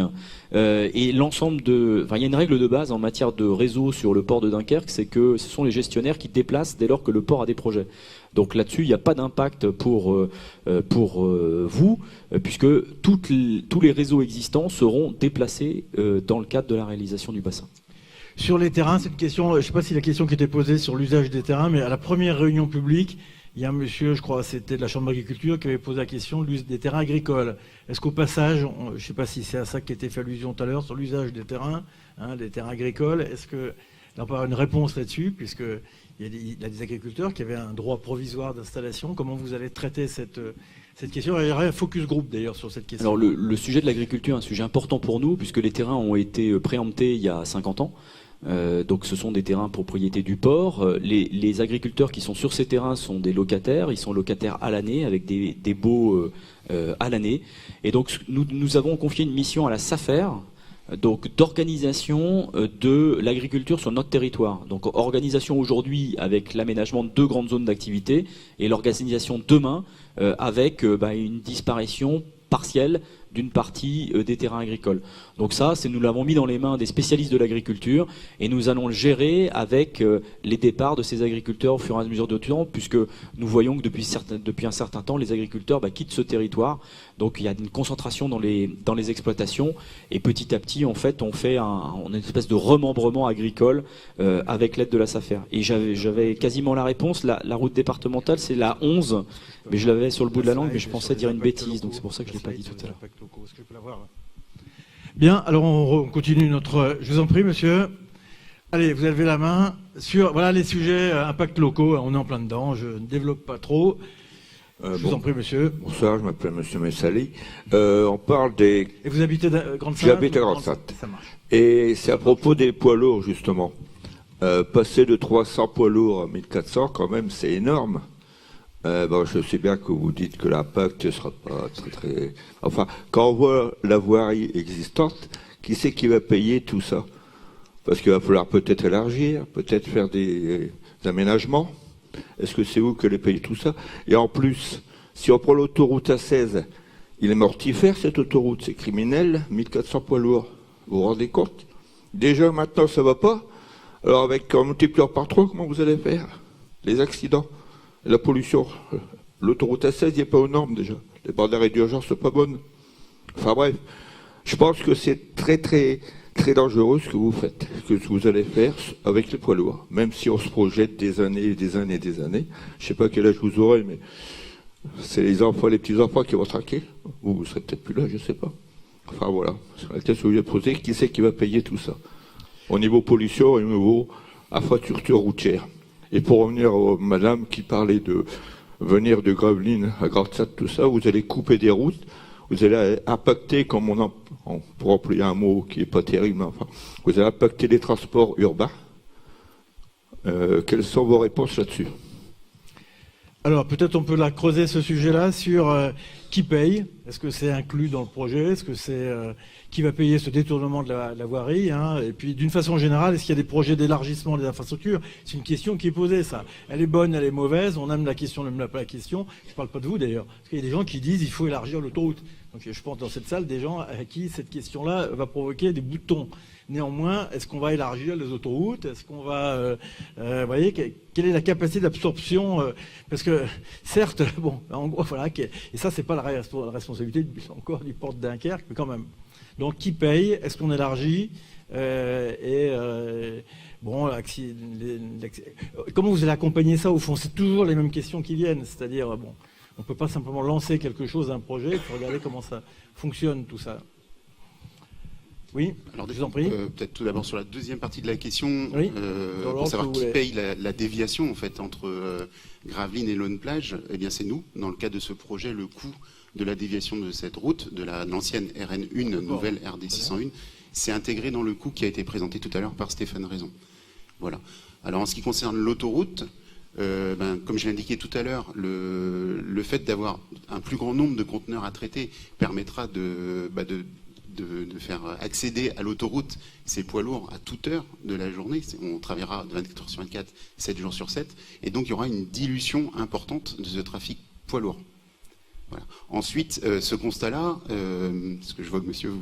Et l'ensemble il y a une règle de base en matière de réseau sur le port de Dunkerque, c'est que ce sont les gestionnaires qui déplacent dès lors que le port a des projets. Donc là-dessus, il n'y a pas d'impact pour vous, puisque tous les réseaux existants seront déplacés dans le cadre de la réalisation du bassin. Sur les terrains, c'est une question, je ne sais pas si la question qui était posée sur l'usage des terrains, mais à la première réunion publique, il y a un monsieur, je crois c'était de la Chambre d'agriculture, qui avait posé la question des terrains agricoles. Est-ce qu'au passage, je ne sais pas si c'est à ça qu'était fait allusion tout à l'heure, sur l'usage des terrains agricoles, est-ce que on peut avoir une réponse là-dessus, puisqu'il y a des agriculteurs qui avaient un droit provisoire d'installation. Comment vous allez traiter cette question? Il y aurait un focus group d'ailleurs sur cette question. Alors le sujet de l'agriculture est un sujet important pour nous, puisque les terrains ont été préemptés il y a 50 ans. Donc ce sont des terrains propriété du port. Les agriculteurs qui sont sur ces terrains sont des locataires. Ils sont locataires à l'année avec des baux à l'année. Et donc nous avons confié une mission à la SAFER, donc d'organisation de l'agriculture sur notre territoire. Donc organisation aujourd'hui avec l'aménagement de 2 grandes zones d'activité et l'organisation demain avec une disparition partielle d'une partie des terrains agricoles. Donc ça, nous l'avons mis dans les mains des spécialistes de l'agriculture et nous allons le gérer avec les départs de ces agriculteurs au fur et à mesure du temps, puisque nous voyons que depuis un certain temps, les agriculteurs quittent ce territoire. Donc il y a une concentration dans les exploitations et petit à petit, en fait, on fait une espèce de remembrement agricole avec l'aide de la SAFER. Et j'avais quasiment la réponse. La route départementale, c'est la 11, mais je l'avais sur le bout de la langue, mais je pensais dire une bêtise, donc c'est pour ça que je ne l'ai pas dit tout à l'heure. Est-ce que je peux l'avoir, là ? Bien, alors on continue notre... Je vous en prie, monsieur. Allez, vous levez la main sur les sujets impacts locaux. On est en plein dedans, je ne développe pas trop. Je vous en prie, monsieur. Bonsoir, je m'appelle monsieur Messali. On parle des... Et vous habitez à Grande-Sainte ? J'habite à Grande-Sainte. Ça marche. Et c'est à propos des poids lourds, justement. Passer de 300 poids lourds à 1400, quand même, c'est énorme. Je sais bien que vous dites que l'impact ne sera pas très... Enfin, quand on voit la voirie existante, qui c'est qui va payer tout ça ? Parce qu'il va falloir peut-être élargir, peut-être faire des aménagements. Est-ce que c'est vous qui allez payer tout ça ? Et en plus, si on prend l'autoroute A16, il est mortifère cette autoroute, c'est criminel, 1400 poids lourds. Vous vous rendez compte ? Déjà maintenant ça va pas. Alors avec un multiplieur par 3, comment vous allez faire ? Les accidents, la pollution. L'autoroute A16 il n'est pas aux normes déjà. Les bandes d'arrêt d'urgence sont pas bonnes. Enfin bref, je pense que c'est très très très dangereux ce que vous faites, ce que vous allez faire avec les poids lourds. Même si on se projette des années et des années et des années. Je sais pas quel âge vous aurez, mais c'est les enfants, les petits-enfants qui vont traquer. Vous serez peut-être plus là, je sais pas. Enfin voilà, c'est la question que je vais poser. Qui c'est qui va payer tout ça ? Au niveau pollution et au niveau infrastructure routière. Et pour revenir à madame qui parlait de venir de Gravelines à Grande-Sainte, tout ça, vous allez couper des routes, vous allez impacter, comme pour employer un mot qui n'est pas terrible, enfin, vous allez impacter les transports urbains. Quelles sont vos réponses là-dessus ? Alors peut-être on peut creuser ce sujet-là sur qui paye. Est-ce que c'est inclus dans le projet ? Est-ce que c'est qui va payer ce détournement de la voirie, hein ? Et puis d'une façon générale, est-ce qu'il y a des projets d'élargissement des infrastructures ? C'est une question qui est posée, ça. Elle est bonne, elle est mauvaise. On aime la question, on n'aime pas la question. Je ne parle pas de vous d'ailleurs, parce qu'il y a des gens qui disent il faut élargir l'autoroute. Donc je pense dans cette salle des gens à qui cette question-là va provoquer des boutons. Néanmoins, est-ce qu'on va élargir les autoroutes ? Est-ce qu'on va... vous voyez, quelle est la capacité d'absorption parce que, certes, bon, en gros, voilà, et ça, c'est pas la responsabilité encore du port de Dunkerque, mais quand même. Donc, qui paye ? Est-ce qu'on élargit comment vous allez accompagner ça, au fond ? C'est toujours les mêmes questions qui viennent. C'est-à-dire, bon, on ne peut pas simplement lancer quelque chose, un projet, il faut regarder comment ça fonctionne, tout ça. Oui, alors je vous en prie. Peut-être tout d'abord sur la deuxième partie de la question, oui. Pour savoir qui paye la déviation en fait entre Gravelines et Laune-Plage. Eh bien, c'est nous. Dans le cadre de ce projet, le coût de la déviation de cette route, de l'ancienne RN1, nouvelle RD 601, c'est intégré dans le coût qui a été présenté tout à l'heure par Stéphane Raison. Voilà. Alors en ce qui concerne l'autoroute, comme je l'ai indiqué tout à l'heure, le fait d'avoir un plus grand nombre de conteneurs à traiter permettra de faire accéder à l'autoroute ces poids lourds à toute heure de la journée. On travaillera 24 heures sur 24, 7 jours sur 7. Et donc, il y aura une dilution importante de ce trafic poids lourd. Voilà. Ensuite, ce constat-là, parce que je vois que monsieur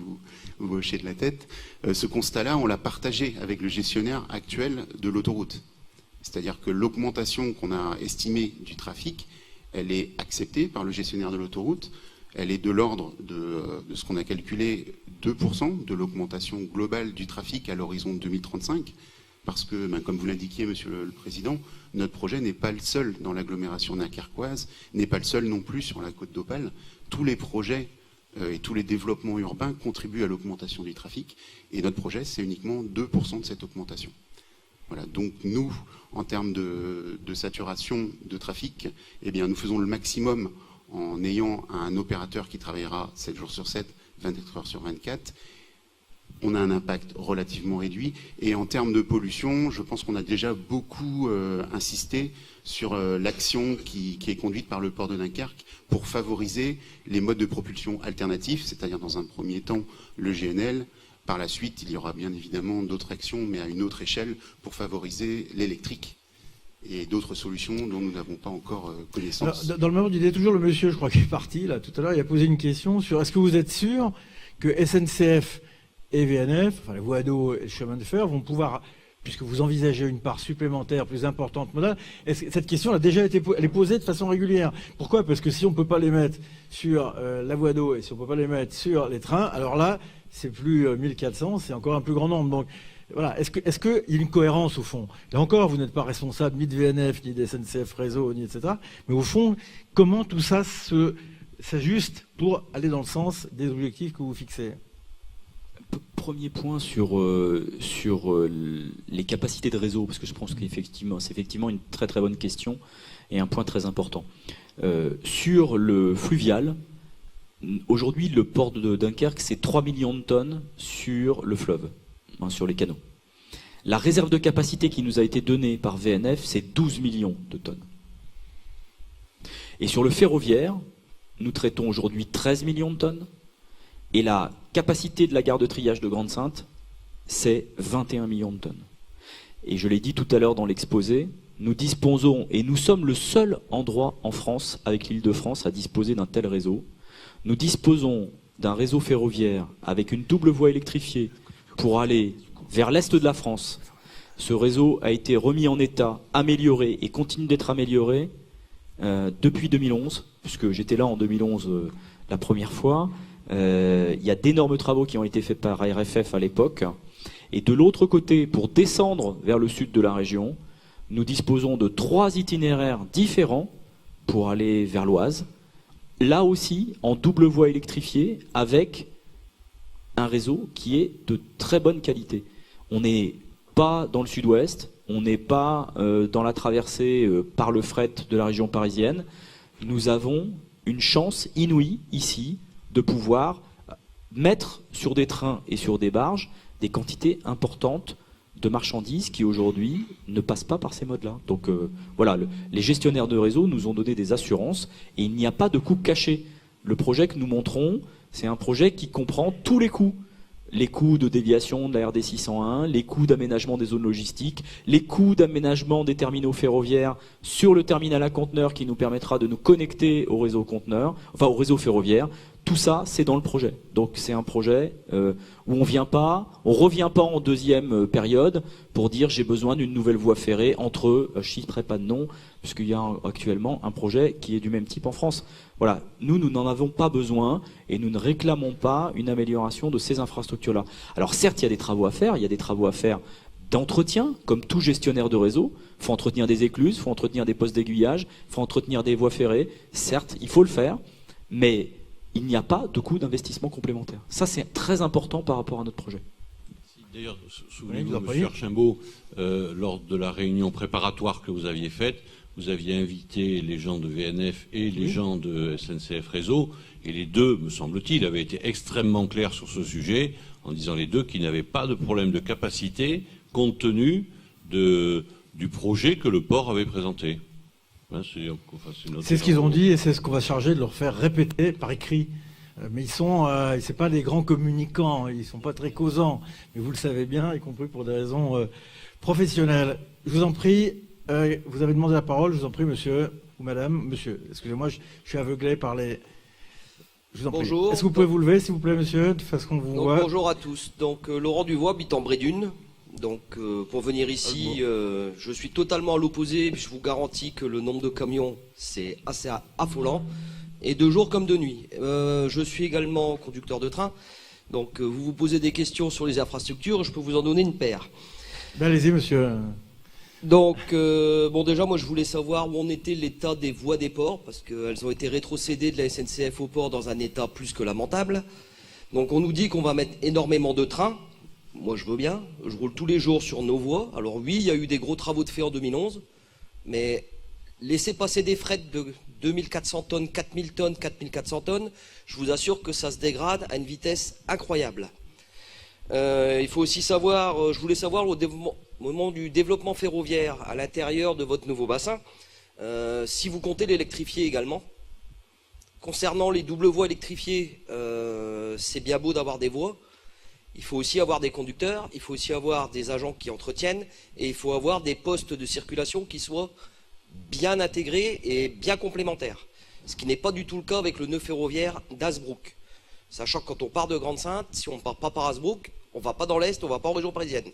vous hochez de la tête, ce constat-là, on l'a partagé avec le gestionnaire actuel de l'autoroute. C'est-à-dire que l'augmentation qu'on a estimée du trafic, elle est acceptée par le gestionnaire de l'autoroute. Elle est de l'ordre de ce qu'on a calculé 2% de l'augmentation globale du trafic à l'horizon 2035. Parce que, comme vous l'indiquiez, Monsieur le Président, notre projet n'est pas le seul dans l'agglomération dunkerquoise, n'est pas le seul non plus sur la côte d'Opale. Tous les projets et tous les développements urbains contribuent à l'augmentation du trafic. Et notre projet, c'est uniquement 2% de cette augmentation. Voilà. Donc nous, en termes de saturation de trafic, eh bien, nous faisons le maximum en ayant un opérateur qui travaillera 7 jours sur 7, 24 heures sur 24. On a un impact relativement réduit. Et en termes de pollution, je pense qu'on a déjà beaucoup insisté sur l'action qui est conduite par le port de Dunkerque pour favoriser les modes de propulsion alternatifs, c'est-à-dire dans un premier temps le GNL. Par la suite, il y aura bien évidemment d'autres actions, mais à une autre échelle, pour favoriser l'électrique. et d'autres solutions dont nous n'avons pas encore connaissance. Alors, dans le même ordre d'idée, toujours le monsieur, je crois qu'il est parti là tout à l'heure, il a posé une question sur est-ce que vous êtes sûr que SNCF et VNF, enfin la voie d'eau et le chemin de fer, vont pouvoir, puisque vous envisagez une part supplémentaire plus importante modale, cette question a déjà été elle est posée de façon régulière. Pourquoi ? Parce que si on ne peut pas les mettre sur la voie d'eau et si on ne peut pas les mettre sur les trains, alors là, c'est plus 1400, c'est encore un plus grand nombre. Donc voilà, est-ce qu'il y a une cohérence au fond ? Là encore, vous n'êtes pas responsable ni de VNF, ni de SNCF Réseau, ni etc. Mais au fond, comment tout ça s'ajuste pour aller dans le sens des objectifs que vous fixez ? Premier point sur les capacités de réseau, parce que je pense qu'effectivement, c'est effectivement une très très bonne question et un point très important. Sur le fluvial, aujourd'hui, le port de Dunkerque, c'est 3 millions de tonnes sur le fleuve, sur les canaux. La réserve de capacité qui nous a été donnée par VNF, c'est 12 millions de tonnes. Et sur le ferroviaire, nous traitons aujourd'hui 13 millions de tonnes. Et la capacité de la gare de triage de Grande-Synthe, c'est 21 millions de tonnes. Et je l'ai dit tout à l'heure dans l'exposé, nous disposons, et nous sommes le seul endroit en France, avec l'Île-de-France, à disposer d'un tel réseau. Nous disposons d'un réseau ferroviaire avec une double voie électrifiée pour aller vers l'est de la France. Ce réseau a été remis en état, amélioré et continue d'être amélioré depuis 2011, puisque j'étais là en 2011 la première fois. Il y a d'énormes travaux qui ont été faits par RFF à l'époque. Et de l'autre côté, pour descendre vers le sud de la région, nous disposons de 3 itinéraires différents pour aller vers l'Oise. Là aussi, en double voie électrifiée, avec un réseau qui est de très bonne qualité. On n'est pas dans le sud-ouest, on n'est pas dans la traversée par le fret de la région parisienne. Nous avons une chance inouïe ici de pouvoir mettre sur des trains et sur des barges des quantités importantes de marchandises qui aujourd'hui ne passent pas par ces modes-là. Donc voilà, les gestionnaires de réseau nous ont donné des assurances et il n'y a pas de coûts cachés. Le projet que nous montrons, c'est un projet qui comprend tous les coûts. Les coûts de déviation de la RD 601, les coûts d'aménagement des zones logistiques, les coûts d'aménagement des terminaux ferroviaires sur le terminal à conteneurs qui nous permettra de nous connecter au réseau conteneurs, enfin au réseau ferroviaire. Tout ça, c'est dans le projet. Donc c'est un projet où on revient pas en deuxième période pour dire j'ai besoin d'une nouvelle voie ferrée entre, je citerai pas de nom, puisqu'il y a actuellement un projet qui est du même type en France. Voilà, nous n'en avons pas besoin et nous ne réclamons pas une amélioration de ces infrastructures-là. Alors certes, il y a des travaux à faire, d'entretien, comme tout gestionnaire de réseau. Il faut entretenir des écluses, il faut entretenir des postes d'aiguillage, il faut entretenir des voies ferrées. Certes, il faut le faire, mais il n'y a pas de coût d'investissement complémentaire. Ça, c'est très important par rapport à notre projet. D'ailleurs, souvenez-vous, M. Archimbaud, lors de la réunion préparatoire que vous aviez faite, vous aviez invité les gens de VNF et les gens de SNCF Réseau, et les deux, me semble-t-il, avaient été extrêmement clairs sur ce sujet, en disant les deux qu'ils n'avaient pas de problème de capacité, compte tenu du projet que le port avait présenté. C'est ce qu'ils ont dit et c'est ce qu'on va charger de leur faire répéter par écrit. Mais c'est pas des grands communicants, ils sont pas très causants. Mais vous le savez bien, y compris pour des raisons professionnelles. Je vous en prie, vous avez demandé la parole, je vous en prie, monsieur ou madame. Monsieur, excusez-moi, je suis aveuglé par les... Je vous en prie. Bonjour. Est-ce que vous pouvez vous lever, s'il vous plaît, monsieur, de façon qu'on vous voit. Bonjour à tous. Donc, Laurent Duvois habite en Brédune. Donc, pour venir ici, je suis totalement à l'opposé. Je vous garantis que le nombre de camions, c'est assez affolant. Et de jour comme de nuit. Je suis également conducteur de train. Donc, vous vous posez des questions sur les infrastructures. Je peux vous en donner une paire. Ben, allez-y, monsieur. Donc, déjà, moi, je voulais savoir où en était l'état des voies des ports, parce qu'elles ont été rétrocédées de la SNCF au port dans un état plus que lamentable. Donc, on nous dit qu'on va mettre énormément de trains. Moi, je veux bien. Je roule tous les jours sur nos voies. Alors oui, il y a eu des gros travaux de fait en 2011, mais laisser passer des frettes de 2400 tonnes, 4000 tonnes, 4400 tonnes, je vous assure que ça se dégrade à une vitesse incroyable. Il faut aussi savoir, je voulais savoir au moment du développement ferroviaire à l'intérieur de votre nouveau bassin, si vous comptez l'électrifier également. Concernant les doubles voies électrifiées, c'est bien beau d'avoir des voies. Il faut aussi avoir des conducteurs, il faut aussi avoir des agents qui entretiennent, et il faut avoir des postes de circulation qui soient bien intégrés et bien complémentaires. Ce qui n'est pas du tout le cas avec le nœud ferroviaire d'Hasbrook. Sachant que quand on part de Grande-Synthe, si on ne part pas par Hasbrook, on ne va pas dans l'Est, on ne va pas en région parisienne.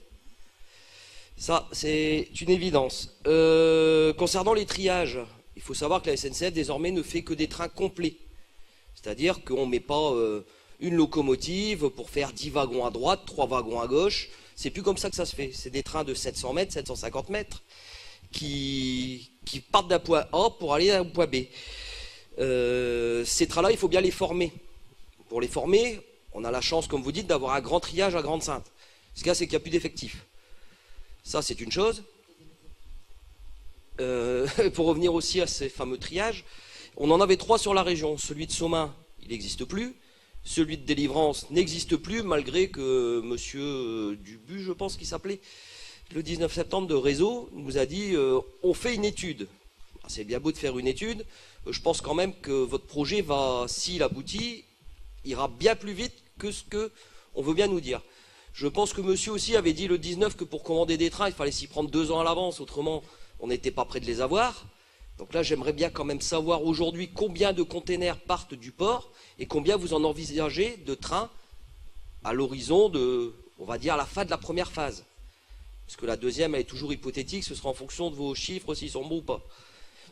Ça, c'est une évidence. Concernant les triages, il faut savoir que la SNCF désormais ne fait que des trains complets. C'est-à-dire qu'on ne met pas une locomotive pour faire 10 wagons à droite, 3 wagons à gauche. C'est plus comme ça que ça se fait. C'est des trains de 700 mètres, 750 mètres qui partent d'un point A pour aller à un point B. Ces trains-là, il faut bien les former. Pour les former, on a la chance, comme vous dites, d'avoir un grand triage à Grande-Synthe. Ce qu'il y a, c'est qu'il n'y a plus d'effectifs. Ça, c'est une chose. Pour revenir aussi à ces fameux triages, on en avait 3 sur la région. Celui de Somain, il n'existe plus. Celui de Délivrance n'existe plus, malgré que monsieur Dubu, je pense qu'il s'appelait, le 19 septembre de Réseau, nous a dit on fait une étude. C'est bien beau de faire une étude. Je pense quand même que votre projet va, s'il aboutit, ira bien plus vite que ce qu'on veut bien nous dire. Je pense que monsieur aussi avait dit le 19 que pour commander des trains, il fallait s'y prendre 2 ans à l'avance, autrement on n'était pas prêt de les avoir. Donc là, j'aimerais bien quand même savoir aujourd'hui combien de containers partent du port et combien vous en envisagez de trains à l'horizon de, on va dire, à la fin de la première phase. Parce que la deuxième, elle est toujours hypothétique, ce sera en fonction de vos chiffres, s'ils sont bons ou pas.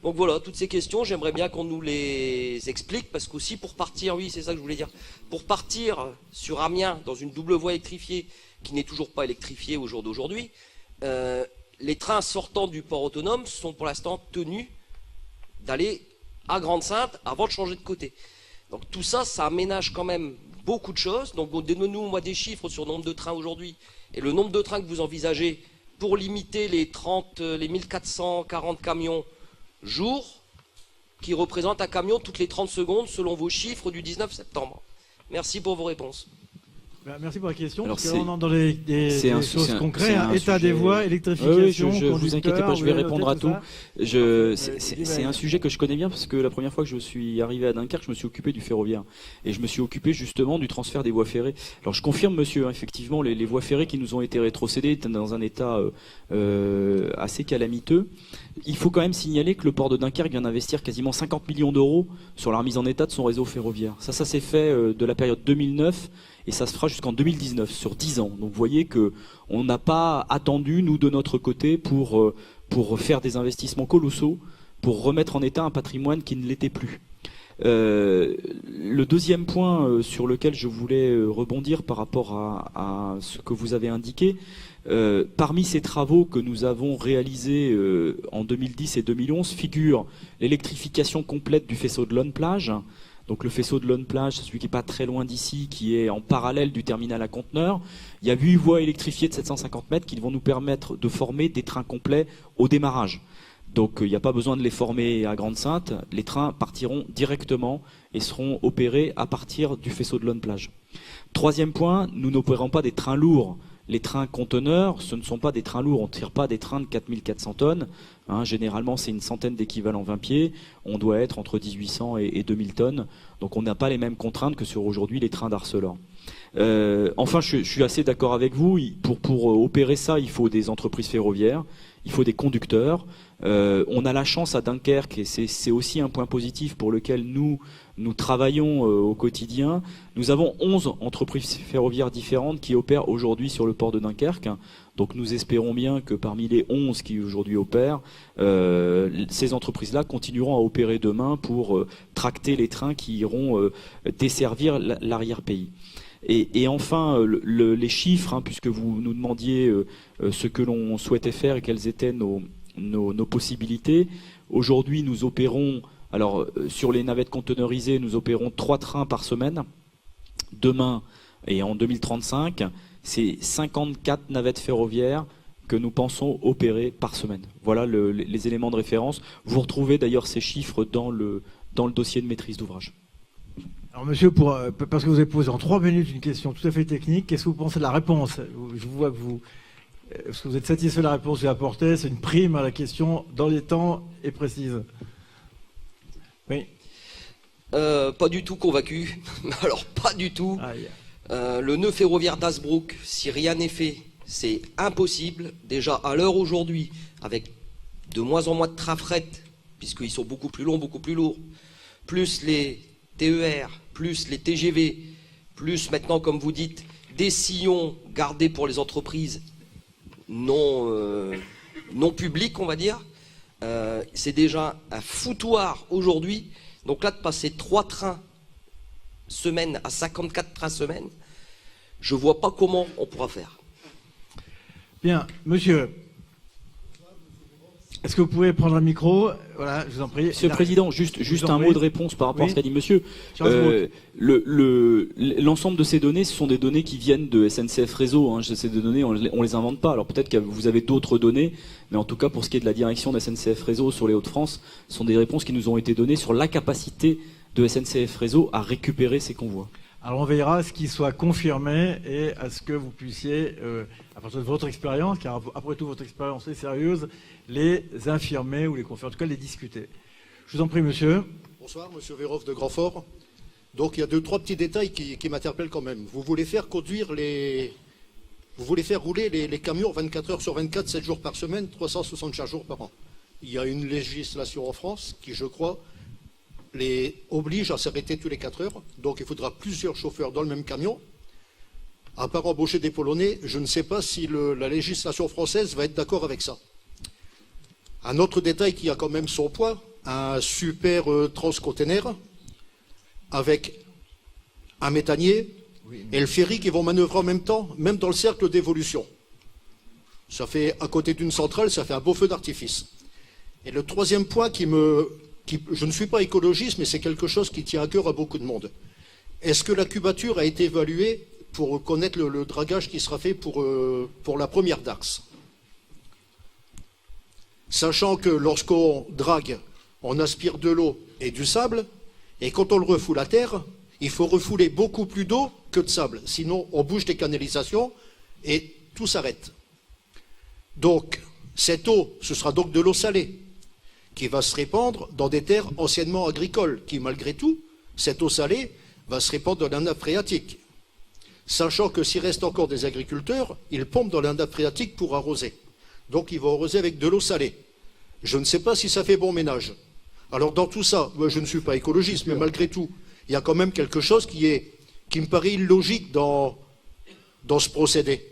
Donc voilà, toutes ces questions, j'aimerais bien qu'on nous les explique, parce qu'aussi pour partir, oui, c'est ça que je voulais dire, pour partir sur Amiens dans une double voie électrifiée, qui n'est toujours pas électrifiée au jour d'aujourd'hui, les trains sortant du port autonome sont pour l'instant tenus d'aller à Grande-Synthe avant de changer de côté. Donc tout ça, ça aménage quand même beaucoup de choses. Donc donnez-nous moi des chiffres sur le nombre de trains aujourd'hui et le nombre de trains que vous envisagez pour limiter les 1440 camions jour, qui représentent un camion toutes les 30 secondes selon vos chiffres du 19 septembre. Merci pour vos réponses. Merci pour la question. Alors parce qu'on entre dans des choses concrètes, état des voies, électrification, oui, vous inquiétez pas, je vais répondre à tout. C'est un sujet que je connais bien parce que la première fois que je suis arrivé à Dunkerque, je me suis occupé du ferroviaire et je me suis occupé justement du transfert des voies ferrées. Alors je confirme, monsieur, effectivement, les voies ferrées qui nous ont été rétrocédées étaient dans un état assez calamiteux. Il faut quand même signaler que le port de Dunkerque vient d'investir quasiment 50 millions d'euros sur la remise en état de son réseau ferroviaire. Ça s'est fait de la période 2009 et ça se fera jusqu'en 2019, sur 10 ans. Donc vous voyez qu'on n'a pas attendu, nous, de notre côté, pour faire des investissements colossaux, pour remettre en état un patrimoine qui ne l'était plus. Le deuxième point sur lequel je voulais rebondir par rapport à ce que vous avez indiqué, parmi ces travaux que nous avons réalisés en 2010 et 2011 figure l'électrification complète du faisceau de Lonne-Plage. Donc le faisceau de Lonne-Plage, c'est celui qui n'est pas très loin d'ici, qui est en parallèle du terminal à conteneurs. Il y a 8 voies électrifiées de 750 mètres qui vont nous permettre de former des trains complets au démarrage. Donc il n'y a pas besoin de les former à Grande-Synthe. Les trains partiront directement et seront opérés à partir du faisceau de Lonne-Plage. Troisième point, nous n'opérons pas des trains lourds. Les trains conteneurs, ce ne sont pas des trains lourds. On ne tire pas des trains de 4400 tonnes. Généralement, c'est une centaine d'équivalents 20 pieds. On doit être entre 1800 et 2000 tonnes. Donc on n'a pas les mêmes contraintes que sur aujourd'hui les trains d'Arcelor. Enfin, je suis assez d'accord avec vous. Pour opérer ça, il faut des entreprises ferroviaires. Il faut des conducteurs. On a la chance à Dunkerque, et c'est aussi un point positif pour lequel nous travaillons au quotidien. Nous avons 11 entreprises ferroviaires différentes qui opèrent aujourd'hui sur le port de Dunkerque. Donc nous espérons bien que parmi les 11 qui aujourd'hui opèrent, ces entreprises-là continueront à opérer demain pour tracter les trains qui iront desservir l'arrière-pays. Et enfin, les chiffres, puisque vous nous demandiez ce que l'on souhaitait faire et quelles étaient nos possibilités. Aujourd'hui, nous opérons, alors sur les navettes conteneurisées, nous opérons 3 trains par semaine. Demain et en 2035, c'est 54 navettes ferroviaires que nous pensons opérer par semaine. Voilà les éléments de référence. Vous retrouvez d'ailleurs ces chiffres dans le dossier de maîtrise d'ouvrage. Alors monsieur, parce que vous avez posé en 3 minutes une question tout à fait technique, qu'est-ce que vous pensez de la réponse? Je vois que est-ce que vous êtes satisfait de la réponse que j'ai apportée? C'est une prime à la question dans les temps et précise. Oui. Pas du tout convaincu. Alors pas du tout. Le nœud ferroviaire d'Hasbrook, si rien n'est fait, c'est impossible. Déjà, à l'heure aujourd'hui, avec de moins en moins de trains fret, puisqu'ils sont beaucoup plus longs, beaucoup plus lourds, plus les TER, plus les TGV, plus maintenant, comme vous dites, des sillons gardés pour les entreprises non publiques, on va dire. C'est déjà un foutoir aujourd'hui. Donc là, de passer 3 trains semaine à 54 trains semaine, je vois pas comment on pourra faire. Bien, monsieur. Est-ce que vous pouvez prendre un micro? Voilà, je vous en prie. Monsieur le Président, juste un mot de réponse par rapport à ce qu'a dit monsieur. L'ensemble de ces données, ce sont des données qui viennent de SNCF Réseau. Hein. Ces données, on les invente pas. Alors peut-être que vous avez d'autres données, mais en tout cas, pour ce qui est de la direction de SNCF Réseau sur les Hauts-de-France, ce sont des réponses qui nous ont été données sur la capacité de SNCF Réseau à récupérer ces convois. Alors on veillera à ce qu'il soit confirmé et à ce que vous puissiez, à partir de votre expérience, car après tout votre expérience est sérieuse, les infirmer ou les confirmer, en tout cas les discuter. Je vous en prie, monsieur. Bonsoir, monsieur Vérov de Grandfort. Donc il y a 2-3 petits détails qui m'interpellent quand même. Vous voulez faire rouler les camions 24 heures sur 24, 7 jours par semaine, 365 jours par an. Il y a une législation en France qui, je crois, les oblige à s'arrêter tous les 4 heures. Donc il faudra plusieurs chauffeurs dans le même camion. À part embaucher des Polonais, je ne sais pas si la législation française va être d'accord avec ça. Un autre détail qui a quand même son poids, un super transcontainer avec un méthanier et le ferry qui vont manœuvrer en même temps, même dans le cercle d'évolution. Ça fait, à côté d'une centrale, ça fait un beau feu d'artifice. Et le troisième point je ne suis pas écologiste, mais c'est quelque chose qui tient à cœur à beaucoup de monde. Est-ce que la cubature a été évaluée pour connaître le dragage qui sera fait pour la première d'axe? Sachant que lorsqu'on drague, on aspire de l'eau et du sable, et quand on le refoule à terre, il faut refouler beaucoup plus d'eau que de sable. Sinon, on bouge des canalisations et tout s'arrête. Donc, cette eau, ce sera donc de l'eau salée, qui va se répandre dans des terres anciennement agricoles, qui malgré tout, cette eau salée va se répandre dans la nappe phréatique. Sachant que s'il reste encore des agriculteurs, ils pompent dans la nappe phréatique pour arroser. Donc ils vont arroser avec de l'eau salée. Je ne sais pas si ça fait bon ménage. Alors dans tout ça, moi je ne suis pas écologiste, mais malgré tout, il y a quand même quelque chose qui me paraît illogique dans ce procédé.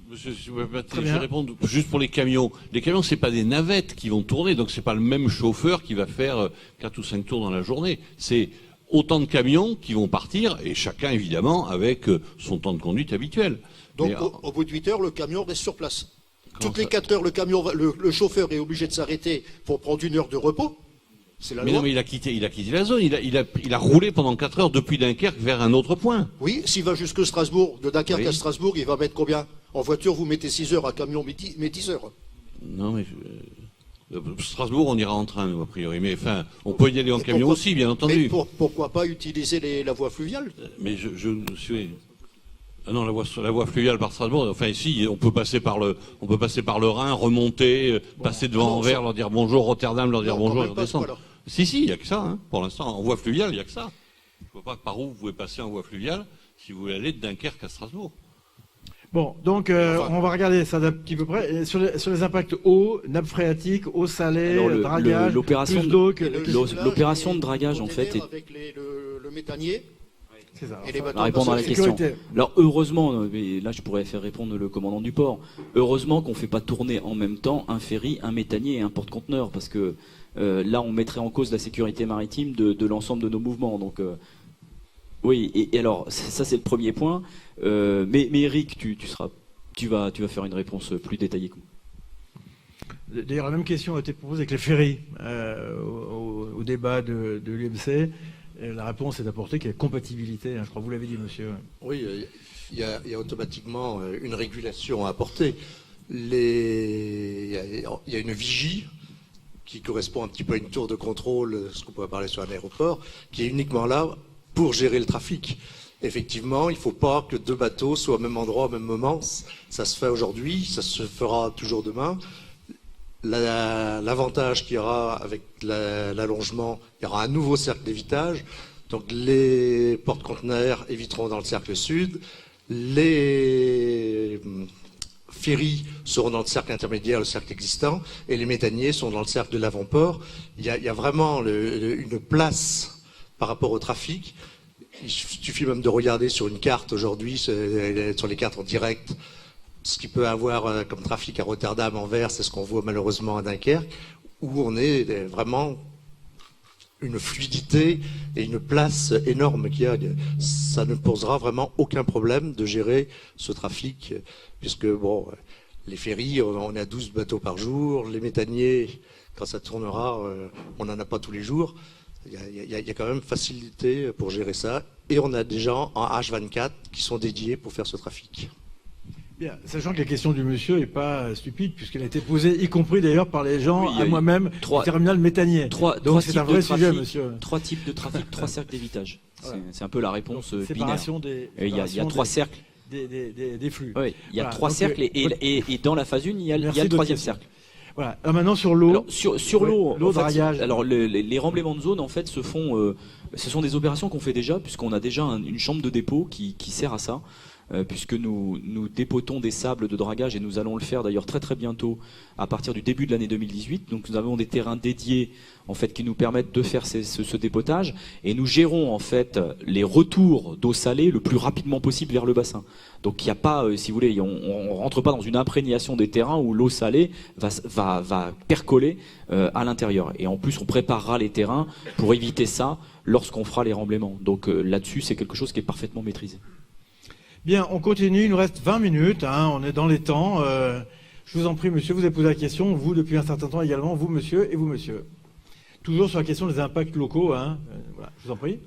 Monsieur, si vous me permettez, je vais répondre juste pour les camions. Les camions, c'est pas des navettes qui vont tourner, donc c'est pas le même chauffeur qui va faire 4 ou 5 tours dans la journée. C'est autant de camions qui vont partir, et chacun évidemment avec son temps de conduite habituel. Donc au bout de 8 heures, le camion reste sur place. Toutes les 4 heures, le chauffeur est obligé de s'arrêter pour prendre 1 heure de repos. C'est la loi. Non, mais il a quitté la zone. Il a roulé pendant 4 heures depuis Dunkerque vers un autre point. Oui, s'il va jusque Strasbourg, de Dunkerque à Strasbourg, il va mettre combien? En voiture, vous mettez 6 heures, à camion, met 10 heures. Non, mais Strasbourg, on ira en train, nous, a priori. Mais enfin, on peut y aller en camion aussi, bien entendu. Mais pourquoi pas utiliser la voie fluviale? Mais je suis... Ah non, la voie fluviale par Strasbourg. Enfin, ici, on peut passer par le Rhin, remonter, passer devant Anvers, leur dire bonjour, Rotterdam, leur dire bonjour, et redescendre. Si, il n'y a que ça, hein, pour l'instant. En voie fluviale, il n'y a que ça. Je ne vois pas par où vous pouvez passer en voie fluviale si vous voulez aller de Dunkerque à Strasbourg. Bon, donc on va regarder ça d'un petit peu près. Et sur les impacts eau, nappe phréatique, eau salée, dragage, l'opération de dragage, en fait... Avec le méthanier. C'est ça. Et les bateaux répondre à la question. Alors heureusement, et là je pourrais faire répondre le commandant du port, heureusement qu'on ne fait pas tourner en même temps un ferry, un méthanier et un porte-conteneur, parce que là on mettrait en cause la sécurité maritime de l'ensemble de nos mouvements. Donc oui, et alors ça c'est le premier point. Mais Eric, tu vas faire une réponse plus détaillée que moi. D'ailleurs, la même question a été posée avec les ferries au débat de l'UMC. La réponse est d'apporter qu'il y a compatibilité. Je crois que vous l'avez dit, monsieur. Oui, il y a automatiquement une régulation à apporter. Il y a une vigie qui correspond un petit peu à une tour de contrôle, ce qu'on pourrait parler sur un aéroport, qui est uniquement là pour gérer le trafic. Effectivement, il ne faut pas que 2 bateaux soient au même endroit au même moment. Ça se fait aujourd'hui, ça se fera toujours demain. L'avantage qu'il y aura avec l'allongement, il y aura un nouveau cercle d'évitage. Donc les porte-conteneurs éviteront dans le cercle sud, les ferries seront dans le cercle intermédiaire, le cercle existant, et les méthaniers sont dans le cercle de l'avant-port. Il y a vraiment une place par rapport au trafic. Il suffit même de regarder sur une carte aujourd'hui, sur les cartes en direct, ce qu'il peut avoir comme trafic à Rotterdam, Anvers, c'est ce qu'on voit malheureusement à Dunkerque, où on est vraiment une fluidité et une place énorme qu'il y a. Ça ne posera vraiment aucun problème de gérer ce trafic, puisque bon, les ferries, on a 12 bateaux par jour, les méthaniers, quand ça tournera, on n'en a pas tous les jours. Il y a quand même facilité pour gérer ça, et on a des gens en H24 qui sont dédiés pour faire ce trafic. Bien, sachant que la question du monsieur n'est pas stupide, puisqu'elle a été posée, y compris d'ailleurs par les gens, à moi-même, du terminal méthanier. Donc c'est un vrai sujet, monsieur. 3 types de trafic, 3 cercles d'évitage. Voilà. C'est un peu la réponse binaire. Séparation il y a 3 cercles. Des flux. Oui, il y a 3 cercles, et dans la phase 1, il y a le 3e cercle. Voilà. Alors maintenant sur l'eau. Sur l'eau, l'eau dragage. Alors les remblaiements de zone en fait se font, ce sont des opérations qu'on fait déjà, puisqu'on a déjà une chambre de dépôt qui sert à ça. Puisque nous dépotons des sables de dragage, et nous allons le faire d'ailleurs très très bientôt à partir du début de l'année 2018. Donc nous avons des terrains dédiés en fait qui nous permettent de faire ce dépotage, et nous gérons en fait les retours d'eau salée le plus rapidement possible vers le bassin. Donc il n'y a pas, si vous voulez, on rentre pas dans une imprégnation des terrains où l'eau salée va percoler à l'intérieur. Et en plus on préparera les terrains pour éviter ça lorsqu'on fera les remblaiements. Donc là-dessus c'est quelque chose qui est parfaitement maîtrisé. Bien, on continue, il nous reste 20 minutes, on est dans les temps. Je vous en prie, monsieur, vous avez posé la question, vous depuis un certain temps également, vous monsieur et vous monsieur. Toujours sur la question des impacts locaux, voilà, je vous en prie.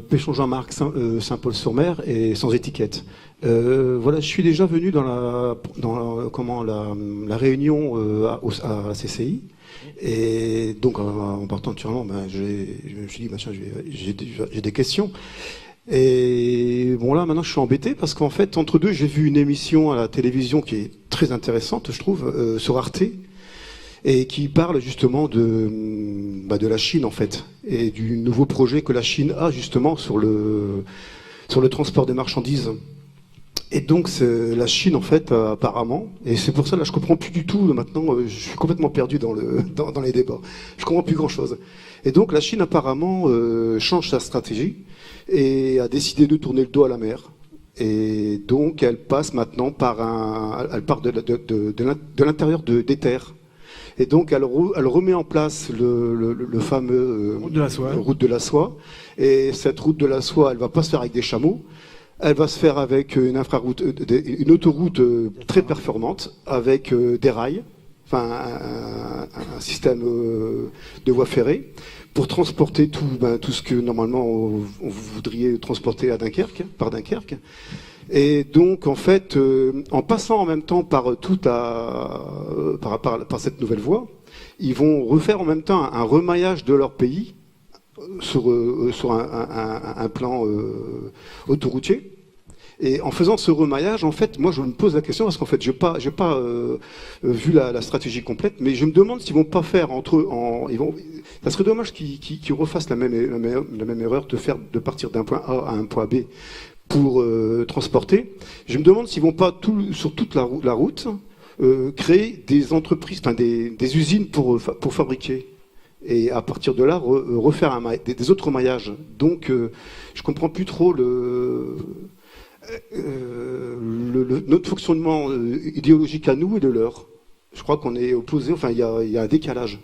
Péchon Jean-Marc, Saint-Paul-sur-Mer, et sans étiquette. Voilà, je suis déjà venu dans la réunion à CCI. Et donc en partant de Turlan, je me suis dit, j'ai des questions. Et bon, là maintenant je suis embêté parce qu'en fait entre deux j'ai vu une émission à la télévision qui est très intéressante, je trouve, sur Arte, et qui parle justement de la Chine en fait, et du nouveau projet que la Chine a justement sur le transport des marchandises. Et donc la Chine en fait apparemment, et c'est pour ça là je comprends plus du tout maintenant, je suis complètement perdu dans les débats, je comprends plus grand chose. Et donc la Chine apparemment change sa stratégie et a décidé de tourner le dos à la mer. Et donc elle passe maintenant elle part de l'intérieur des terres. Et donc elle remet en place le fameux route de la soie. Et cette route de la soie, elle va pas se faire avec des chameaux. Elle va se faire avec une autoroute très performante, avec des rails, enfin un système de voies ferrées, pour transporter tout ce que normalement on voudrait transporter par Dunkerque. Et donc en fait, en passant en même temps par cette nouvelle voie, ils vont refaire en même temps un remaillage de leur pays sur un plan autoroutier. Et en faisant ce remaillage, en fait, moi je me pose la question, parce qu'en fait j'ai pas vu la stratégie complète, mais je me demande s'ils vont pas faire ça serait dommage qu'ils refassent la même erreur de partir d'un point A à un point B pour transporter. Je me demande s'ils vont pas sur toute la route créer des entreprises, des usines pour fabriquer. Et à partir de là, refaire des autres remaillages. Donc je comprends plus trop notre fonctionnement idéologique à nous et de leur. Je crois qu'on est opposés, il y a un décalage.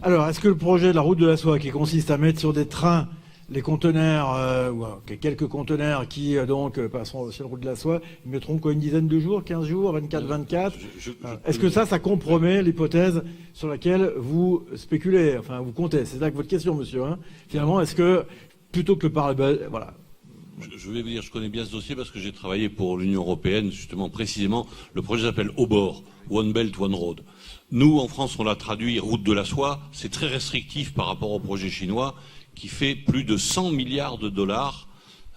Alors, est-ce que le projet de la route de la soie, qui consiste à mettre sur des trains les conteneurs, quelques conteneurs qui passeront sur la route de la soie, ils mettront une dizaine de jours, 15 jours, 24, est-ce que ça compromet l'hypothèse sur laquelle vous spéculez, vous comptez? C'est là que votre question, monsieur. Finalement, est-ce que, plutôt que voilà. Je vais vous dire, je connais bien ce dossier parce que j'ai travaillé pour l'Union européenne, justement, précisément. Le projet s'appelle OBOR, One Belt, One Road. Nous, en France, on l'a traduit route de la soie. C'est très restrictif par rapport au projet chinois qui fait plus de 100 milliards de dollars.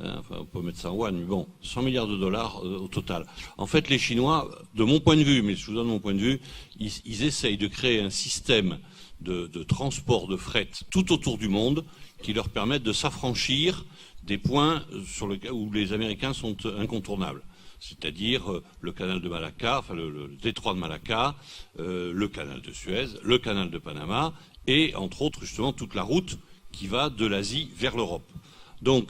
On peut mettre ça en one, mais bon, 100 milliards de dollars au total. En fait, les Chinois, de mon point de vue, mais je vous donne mon point de vue, ils essayent de créer un système de transport de fret tout autour du monde qui leur permettent de s'affranchir des points où les Américains sont incontournables. C'est-à-dire le canal de Malacca, enfin le détroit de Malacca, le canal de Suez, le canal de Panama, et entre autres justement toute la route qui va de l'Asie vers l'Europe. Donc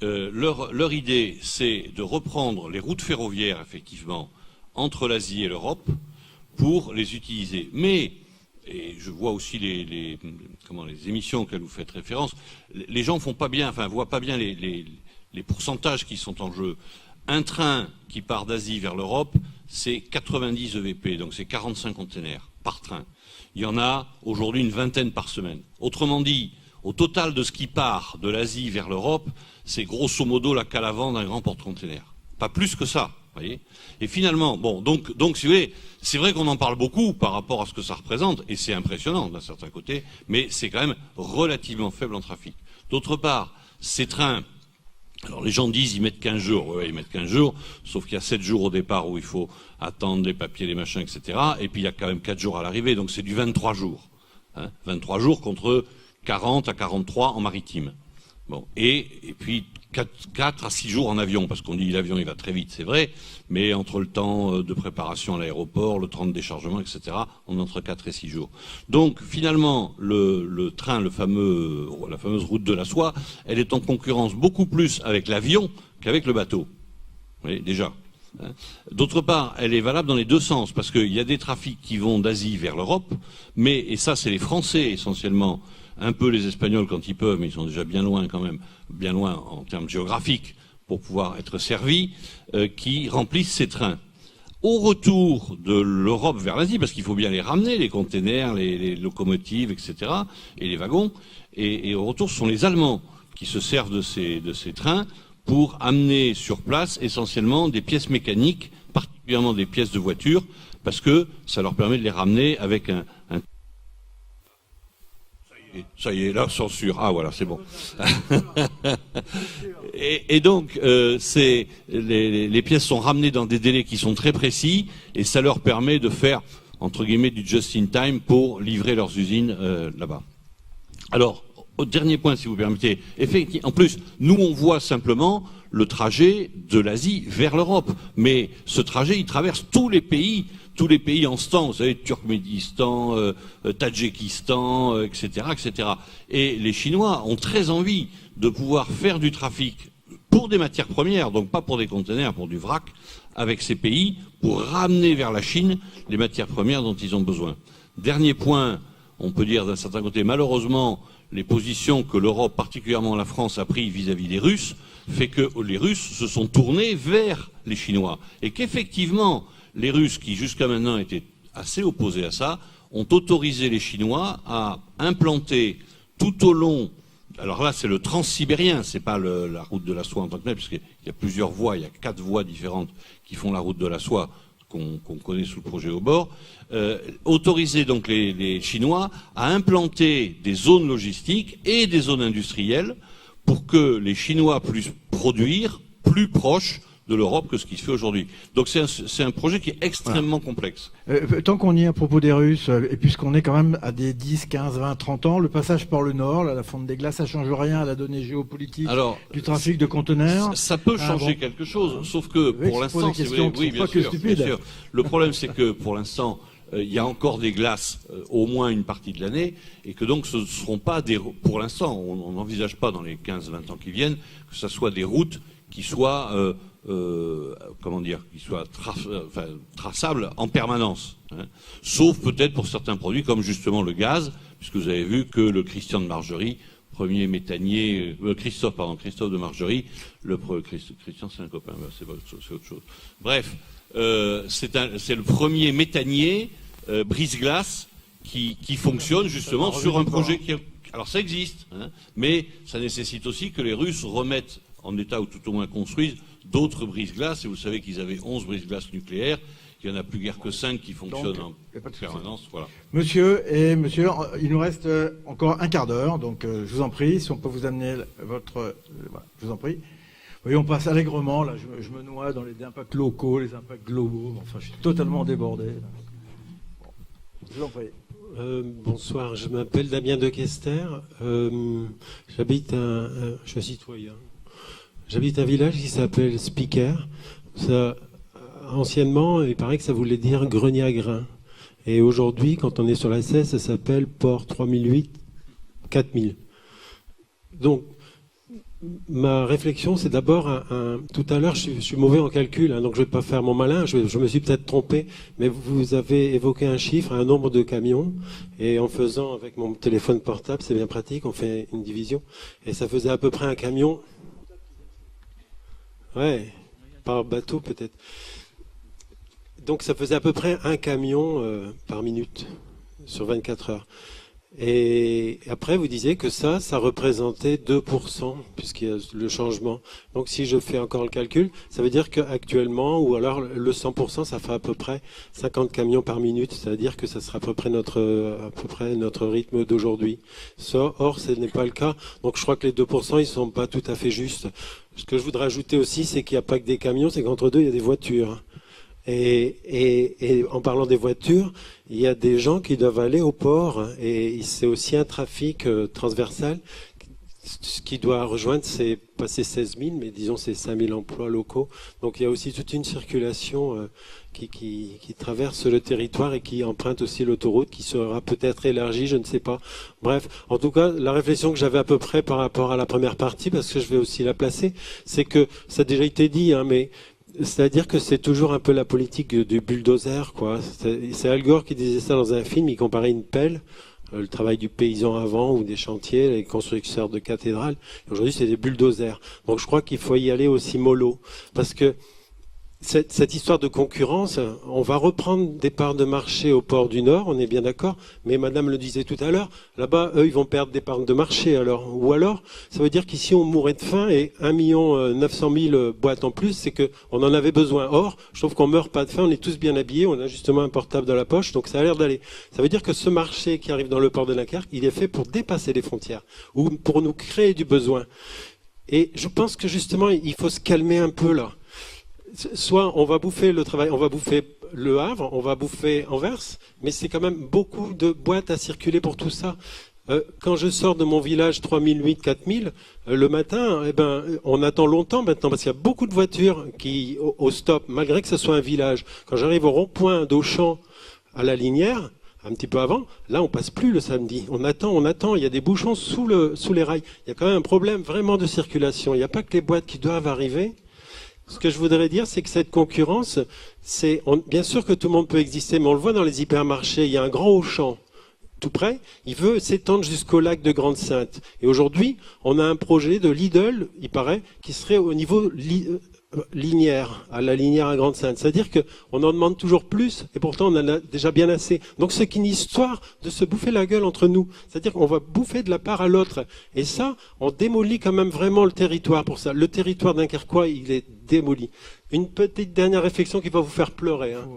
leur idée, c'est de reprendre les routes ferroviaires, effectivement, entre l'Asie et l'Europe, pour les utiliser. Mais, et je vois aussi les émissions auxquelles vous faites référence, les gens voient pas bien les pourcentages qui sont en jeu. Un train qui part d'Asie vers l'Europe, c'est 90 EVP, donc c'est 45 containers par train. Il y en a aujourd'hui une vingtaine par semaine. Autrement dit, au total de ce qui part de l'Asie vers l'Europe, c'est grosso modo la cale à vent d'un grand porte-container. Pas plus que ça, voyez. Et finalement, donc si vous voulez, c'est vrai qu'on en parle beaucoup par rapport à ce que ça représente, et c'est impressionnant d'un certain côté, mais c'est quand même relativement faible en trafic. D'autre part, ces trains, alors les gens disent ils mettent 15 jours, ouais, ils mettent 15 jours, sauf qu'il y a 7 jours au départ où il faut attendre les papiers, les machins, etc. Et puis il y a quand même 4 jours à l'arrivée, donc c'est du 23 jours. 23 jours contre 40 à 43 en maritime. Bon, et puis 4 à 6 jours en avion, parce qu'on dit l'avion il va très vite, c'est vrai, mais entre le temps de préparation à l'aéroport, le temps de déchargement, etc., on est entre 4 et 6 jours. Donc finalement, le train, la fameuse route de la soie, elle est en concurrence beaucoup plus avec l'avion qu'avec le bateau. Vous voyez, déjà. D'autre part, elle est valable dans les deux sens, parce qu'il y a des trafics qui vont d'Asie vers l'Europe, et ça c'est les Français essentiellement, un peu les Espagnols quand ils peuvent, mais ils sont déjà bien loin quand même, bien loin en termes géographiques pour pouvoir être servis, qui remplissent ces trains. Au retour de l'Europe vers l'Asie, parce qu'il faut bien les ramener, les containers, les locomotives, etc., et les wagons, et au retour, ce sont les Allemands qui se servent de ces trains pour amener sur place essentiellement des pièces mécaniques, particulièrement des pièces de voiture, parce que ça leur permet de les ramener avec un ça y est, là, censure. Ah, voilà, c'est bon. et donc, les pièces sont ramenées dans des délais qui sont très précis, et ça leur permet de faire, entre guillemets, du just-in-time pour livrer leurs usines là-bas. Alors, au dernier point, si vous permettez, effectivement, en plus, nous, on voit simplement le trajet de l'Asie vers l'Europe. Mais ce trajet, il traverse tous les pays en ce temps, vous savez, Turkménistan, Tadjikistan, etc., etc. Et les Chinois ont très envie de pouvoir faire du trafic pour des matières premières, donc pas pour des containers, pour du vrac, avec ces pays, pour ramener vers la Chine les matières premières dont ils ont besoin. Dernier point, on peut dire d'un certain côté, malheureusement, les positions que l'Europe, particulièrement la France, a prises vis-à-vis des Russes, fait que les Russes se sont tournés vers les Chinois. Et qu'effectivement, les Russes, qui jusqu'à maintenant étaient assez opposés à ça, ont autorisé les Chinois à implanter tout au long, alors là c'est le transsibérien, c'est pas la route de la soie en tant que telle, puisqu'il y a plusieurs voies, il y a 4 voies différentes qui font la route de la soie qu'on connaît sous le projet au bord, autoriser donc les Chinois à implanter des zones logistiques et des zones industrielles pour que les Chinois puissent produire plus proche de l'Europe que ce qui se fait aujourd'hui. Donc c'est un projet qui est extrêmement complexe. Tant qu'on y est à propos des Russes, et puisqu'on est quand même à des 10, 15, 20, 30 ans, le passage par le nord, la fonte des glaces, ça change rien à la donnée géopolitique du trafic de conteneurs. Ça peut changer quelque chose, sauf que pour l'instant, oui, bien sûr. Le problème, c'est que pour l'instant, il y a encore des glaces au moins une partie de l'année, et que donc ce ne seront pas pour l'instant, on n'envisage pas dans les 15-20 ans qui viennent, que ce soit des routes qui soient qui soit traçable en permanence, sauf peut-être pour certains produits comme justement le gaz, puisque vous avez vu que le Christian de Margerie, premier méthanier, Christophe de Margerie, Christian c'est un copain, c'est autre chose. Bref, c'est le premier méthanier brise-glace qui fonctionne justement sur un projet qui... Alors ça existe, mais ça nécessite aussi que les Russes remettent en état ou tout au moins construisent d'autres brise-glaces, et vous savez qu'ils avaient 11 brise-glaces nucléaires, qu'il n'y en a plus guère que 5 qui fonctionnent en permanence. Voilà. Monsieur, il nous reste encore un quart d'heure, donc je vous en prie, si on peut vous amener votre... je vous en prie. Oui, on passe allègrement, là je me noie dans les impacts locaux, les impacts globaux, enfin je suis totalement débordé. Bon, je vous en prie. Bonsoir, je m'appelle Damien de Kester. Je suis citoyen. J'habite un village qui s'appelle Speaker. Ça, anciennement, il paraît que ça voulait dire grenier à grains. Et aujourd'hui, quand on est sur la 16, ça s'appelle Port 3008-4000. Donc, ma réflexion, c'est d'abord tout à l'heure, je suis mauvais en calcul, hein, donc je ne vais pas faire mon malin, je me suis peut-être trompé, mais vous avez évoqué un chiffre, un nombre de camions, et en faisant avec mon téléphone portable, c'est bien pratique, on fait une division, et ça faisait à peu près un camion, ouais, par bateau peut-être. Donc ça faisait à peu près un camion par minute, sur 24 heures. Et après, vous disiez que ça représentait 2%, puisqu'il y a le changement. Donc si je fais encore le calcul, ça veut dire qu'actuellement, ou alors le 100%, ça fait à peu près 50 camions par minute, c'est-à-dire que ça sera à peu près notre rythme d'aujourd'hui. Or, ce n'est pas le cas. Donc je crois que les 2%, ils sont pas tout à fait justes. Ce que je voudrais ajouter aussi, c'est qu'il n'y a pas que des camions, c'est qu'entre deux, il y a des voitures. Et en parlant des voitures, il y a des gens qui doivent aller au port et c'est aussi un trafic transversal. Ce qui doit rejoindre, c'est pas ces 16 000, mais disons ces 5 000 emplois locaux. Donc il y a aussi toute une circulation qui traverse le territoire et qui emprunte aussi l'autoroute, qui sera peut-être élargie, je ne sais pas. Bref, en tout cas, la réflexion que j'avais à peu près par rapport à la première partie, parce que je vais aussi la placer, c'est que ça a déjà été dit, hein, mais c'est-à-dire que c'est toujours un peu la politique du bulldozer, quoi. C'est Al Gore qui disait ça dans un film, il comparait une pelle, le travail du paysan avant, ou des chantiers, les constructeurs de cathédrales. Aujourd'hui, c'est des bulldozers. Donc je crois qu'il faut y aller aussi mollo. Parce que cette histoire de concurrence, on va reprendre des parts de marché au port du Nord, on est bien d'accord, mais madame le disait tout à l'heure, là-bas, eux, ils vont perdre des parts de marché alors. Ou alors, ça veut dire qu'ici, on mourrait de faim et 1 900 000 boîtes en plus, c'est qu'on en avait besoin. Or, je trouve qu'on meurt pas de faim, on est tous bien habillés, on a justement un portable dans la poche, donc ça a l'air d'aller. Ça veut dire que ce marché qui arrive dans le port de Dunkerque, il est fait pour dépasser les frontières, ou pour nous créer du besoin. Et je pense que justement, il faut se calmer un peu là. Soit on va bouffer le travail, on va bouffer le Havre, on va bouffer Anvers, mais c'est quand même beaucoup de boîtes à circuler pour tout ça. Quand je sors de mon village 3008-4000, le matin, on attend longtemps maintenant parce qu'il y a beaucoup de voitures qui au stop, malgré que ce soit un village. Quand j'arrive au rond-point d'Auchan à la Linière, un petit peu avant, là on passe plus le samedi. On attend, il y a des bouchons sous les rails. Il y a quand même un problème vraiment de circulation. Il n'y a pas que les boîtes qui doivent arriver. Ce que je voudrais dire, c'est que cette concurrence, bien sûr que tout le monde peut exister, mais on le voit dans les hypermarchés, il y a un grand Auchan tout près, il veut s'étendre jusqu'au lac de Grande-Synthe. Et aujourd'hui, on a un projet de Lidl, il paraît, qui serait au niveau linéaire, à la Linière à Grande-Synthe. C'est-à-dire qu'on en demande toujours plus, et pourtant on en a déjà bien assez. Donc c'est une histoire de se bouffer la gueule entre nous. C'est-à-dire qu'on va bouffer de la part à l'autre. Et ça, on démolit quand même vraiment le territoire pour ça. Le territoire dunkerquois, il est démoli. Une petite dernière réflexion qui va vous faire pleurer. Hein.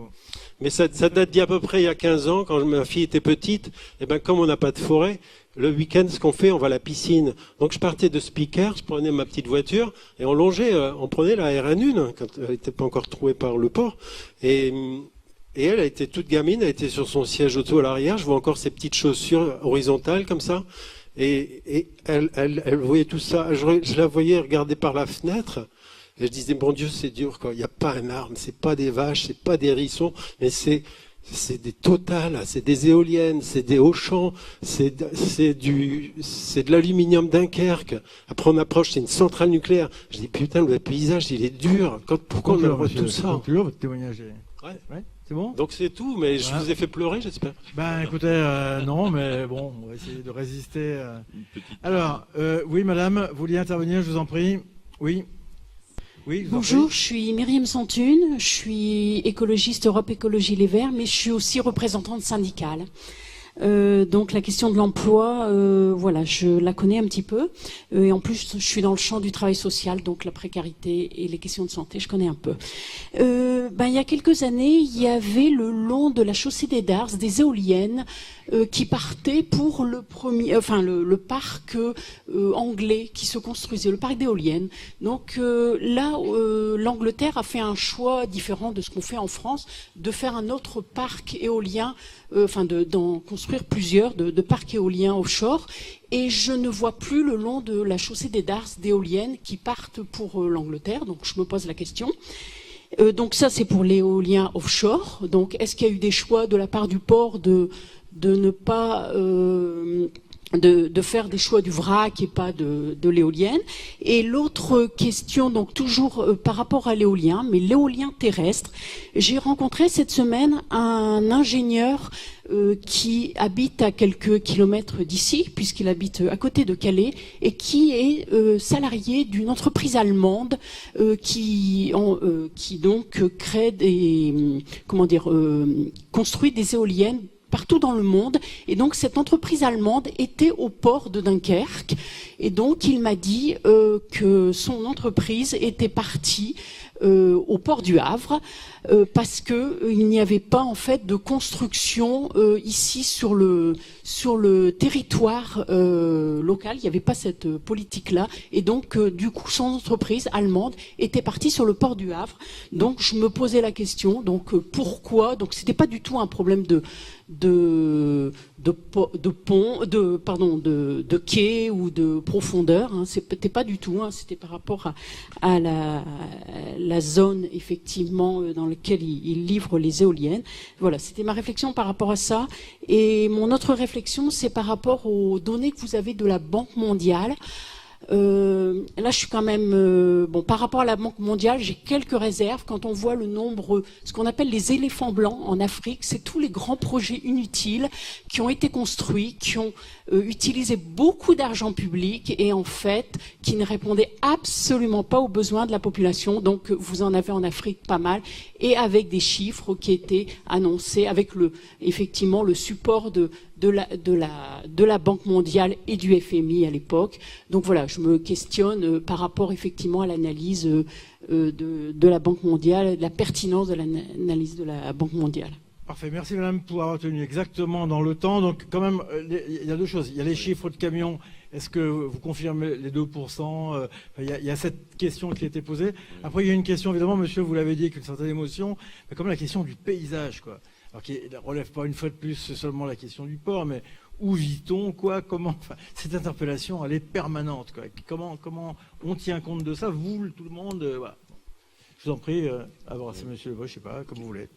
Mais ça date d'il y a à peu près il y a 15 ans, quand ma fille était petite. Et comme on n'a pas de forêt, le week-end, ce qu'on fait, on va à la piscine. Donc je partais de Speaker, je prenais ma petite voiture et on prenait la RN1 quand elle n'était pas encore trouvée par le port. Et elle a été toute gamine, elle était sur son siège auto à l'arrière. Je vois encore ses petites chaussures horizontales comme ça. Et elle voyait tout ça. Je la voyais regarder par la fenêtre. Et je disais, bon Dieu, c'est dur, quoi. Il n'y a pas un arbre, c'est pas des vaches, c'est pas des hérissons, mais c'est des Total, c'est des éoliennes, c'est des Auchan, c'est de l'aluminium Dunkerque. Après, on approche, c'est une centrale nucléaire. Je dis, putain, le paysage, il est dur. Pourquoi on a tout ça? Conclure votre témoignage. Ouais. C'est bon? Donc c'est tout, mais je vous ai fait pleurer, j'espère. Écoutez, non, mais bon, on va essayer de résister. Alors, oui, madame, vous vouliez intervenir, je vous en prie. Oui. Bonjour, je suis Myriam Santune, je suis écologiste Europe Écologie Les Verts, mais je suis aussi représentante syndicale. Donc la question de l'emploi, je la connais un petit peu. Et en plus, je suis dans le champ du travail social, donc la précarité et les questions de santé, je connais un peu. Il y a quelques années, il y avait le long de la chaussée des Darses des éoliennes qui partaient pour le parc anglais qui se construisait, le parc d'éoliennes. Donc là, l'Angleterre a fait un choix différent de ce qu'on fait en France, de faire un autre parc éolien, d'en construire construire plusieurs de parcs éoliens offshore. Et je ne vois plus le long de la chaussée des Darses d'éoliennes qui partent pour l'Angleterre. Donc je me pose la question. Donc ça, c'est pour l'éolien offshore. Donc est-ce qu'il y a eu des choix de la part du port de ne pas... de faire des choix du vrac et pas de l'éolienne. Et l'autre question, donc toujours par rapport à l'éolien, mais l'éolien terrestre, j'ai rencontré cette semaine un ingénieur qui habite à quelques kilomètres d'ici, puisqu'il habite à côté de Calais, et qui est salarié d'une entreprise allemande qui donc crée des construit des éoliennes partout dans le monde. Et donc cette entreprise allemande était au port de Dunkerque. Et donc il m'a dit que son entreprise était partie au port du Havre parce que il n'y avait pas en fait de construction ici sur le territoire local. Il n'y avait pas cette politique-là. Et donc du coup son entreprise allemande était partie sur le port du Havre. Donc je me posais la question. Donc pourquoi? Donc c'était pas du tout un problème de quai ou de profondeur, hein. C'était pas du tout, hein. C'était par rapport à la zone effectivement dans laquelle il livre les éoliennes. Voilà, c'était ma réflexion par rapport à ça. Et mon autre réflexion, c'est par rapport aux données que vous avez de la Banque mondiale. Là, je suis quand même par rapport à la Banque mondiale, j'ai quelques réserves quand on voit le nombre, ce qu'on appelle les éléphants blancs en Afrique. C'est tous les grands projets inutiles qui ont été construits, qui ont utilisé beaucoup d'argent public et en fait qui ne répondaient absolument pas aux besoins de la population. Donc vous en avez en Afrique pas mal et avec des chiffres qui étaient annoncés, avec effectivement le support de la Banque mondiale et du FMI à l'époque. Donc voilà, je me questionne par rapport effectivement à l'analyse de la Banque mondiale, de la pertinence de l'analyse de la Banque mondiale. Parfait, merci madame pour avoir tenu exactement dans le temps. Donc quand même, il y a deux choses. Il y a les chiffres de camions. Est-ce que vous confirmez les 2% il y a cette question qui a été posée. Après, il y a une question, évidemment, monsieur, vous l'avez dit avec une certaine émotion, mais comme la question du paysage, quoi. Alors qui ne relève pas une fois de plus seulement la question du port, mais où vit-on, quoi, comment, enfin, cette interpellation, elle est permanente, quoi. Comment on tient compte de ça, vous, tout le monde, voilà. Je vous en prie, c'est monsieur Leboeuf, je sais pas, comme vous voulez.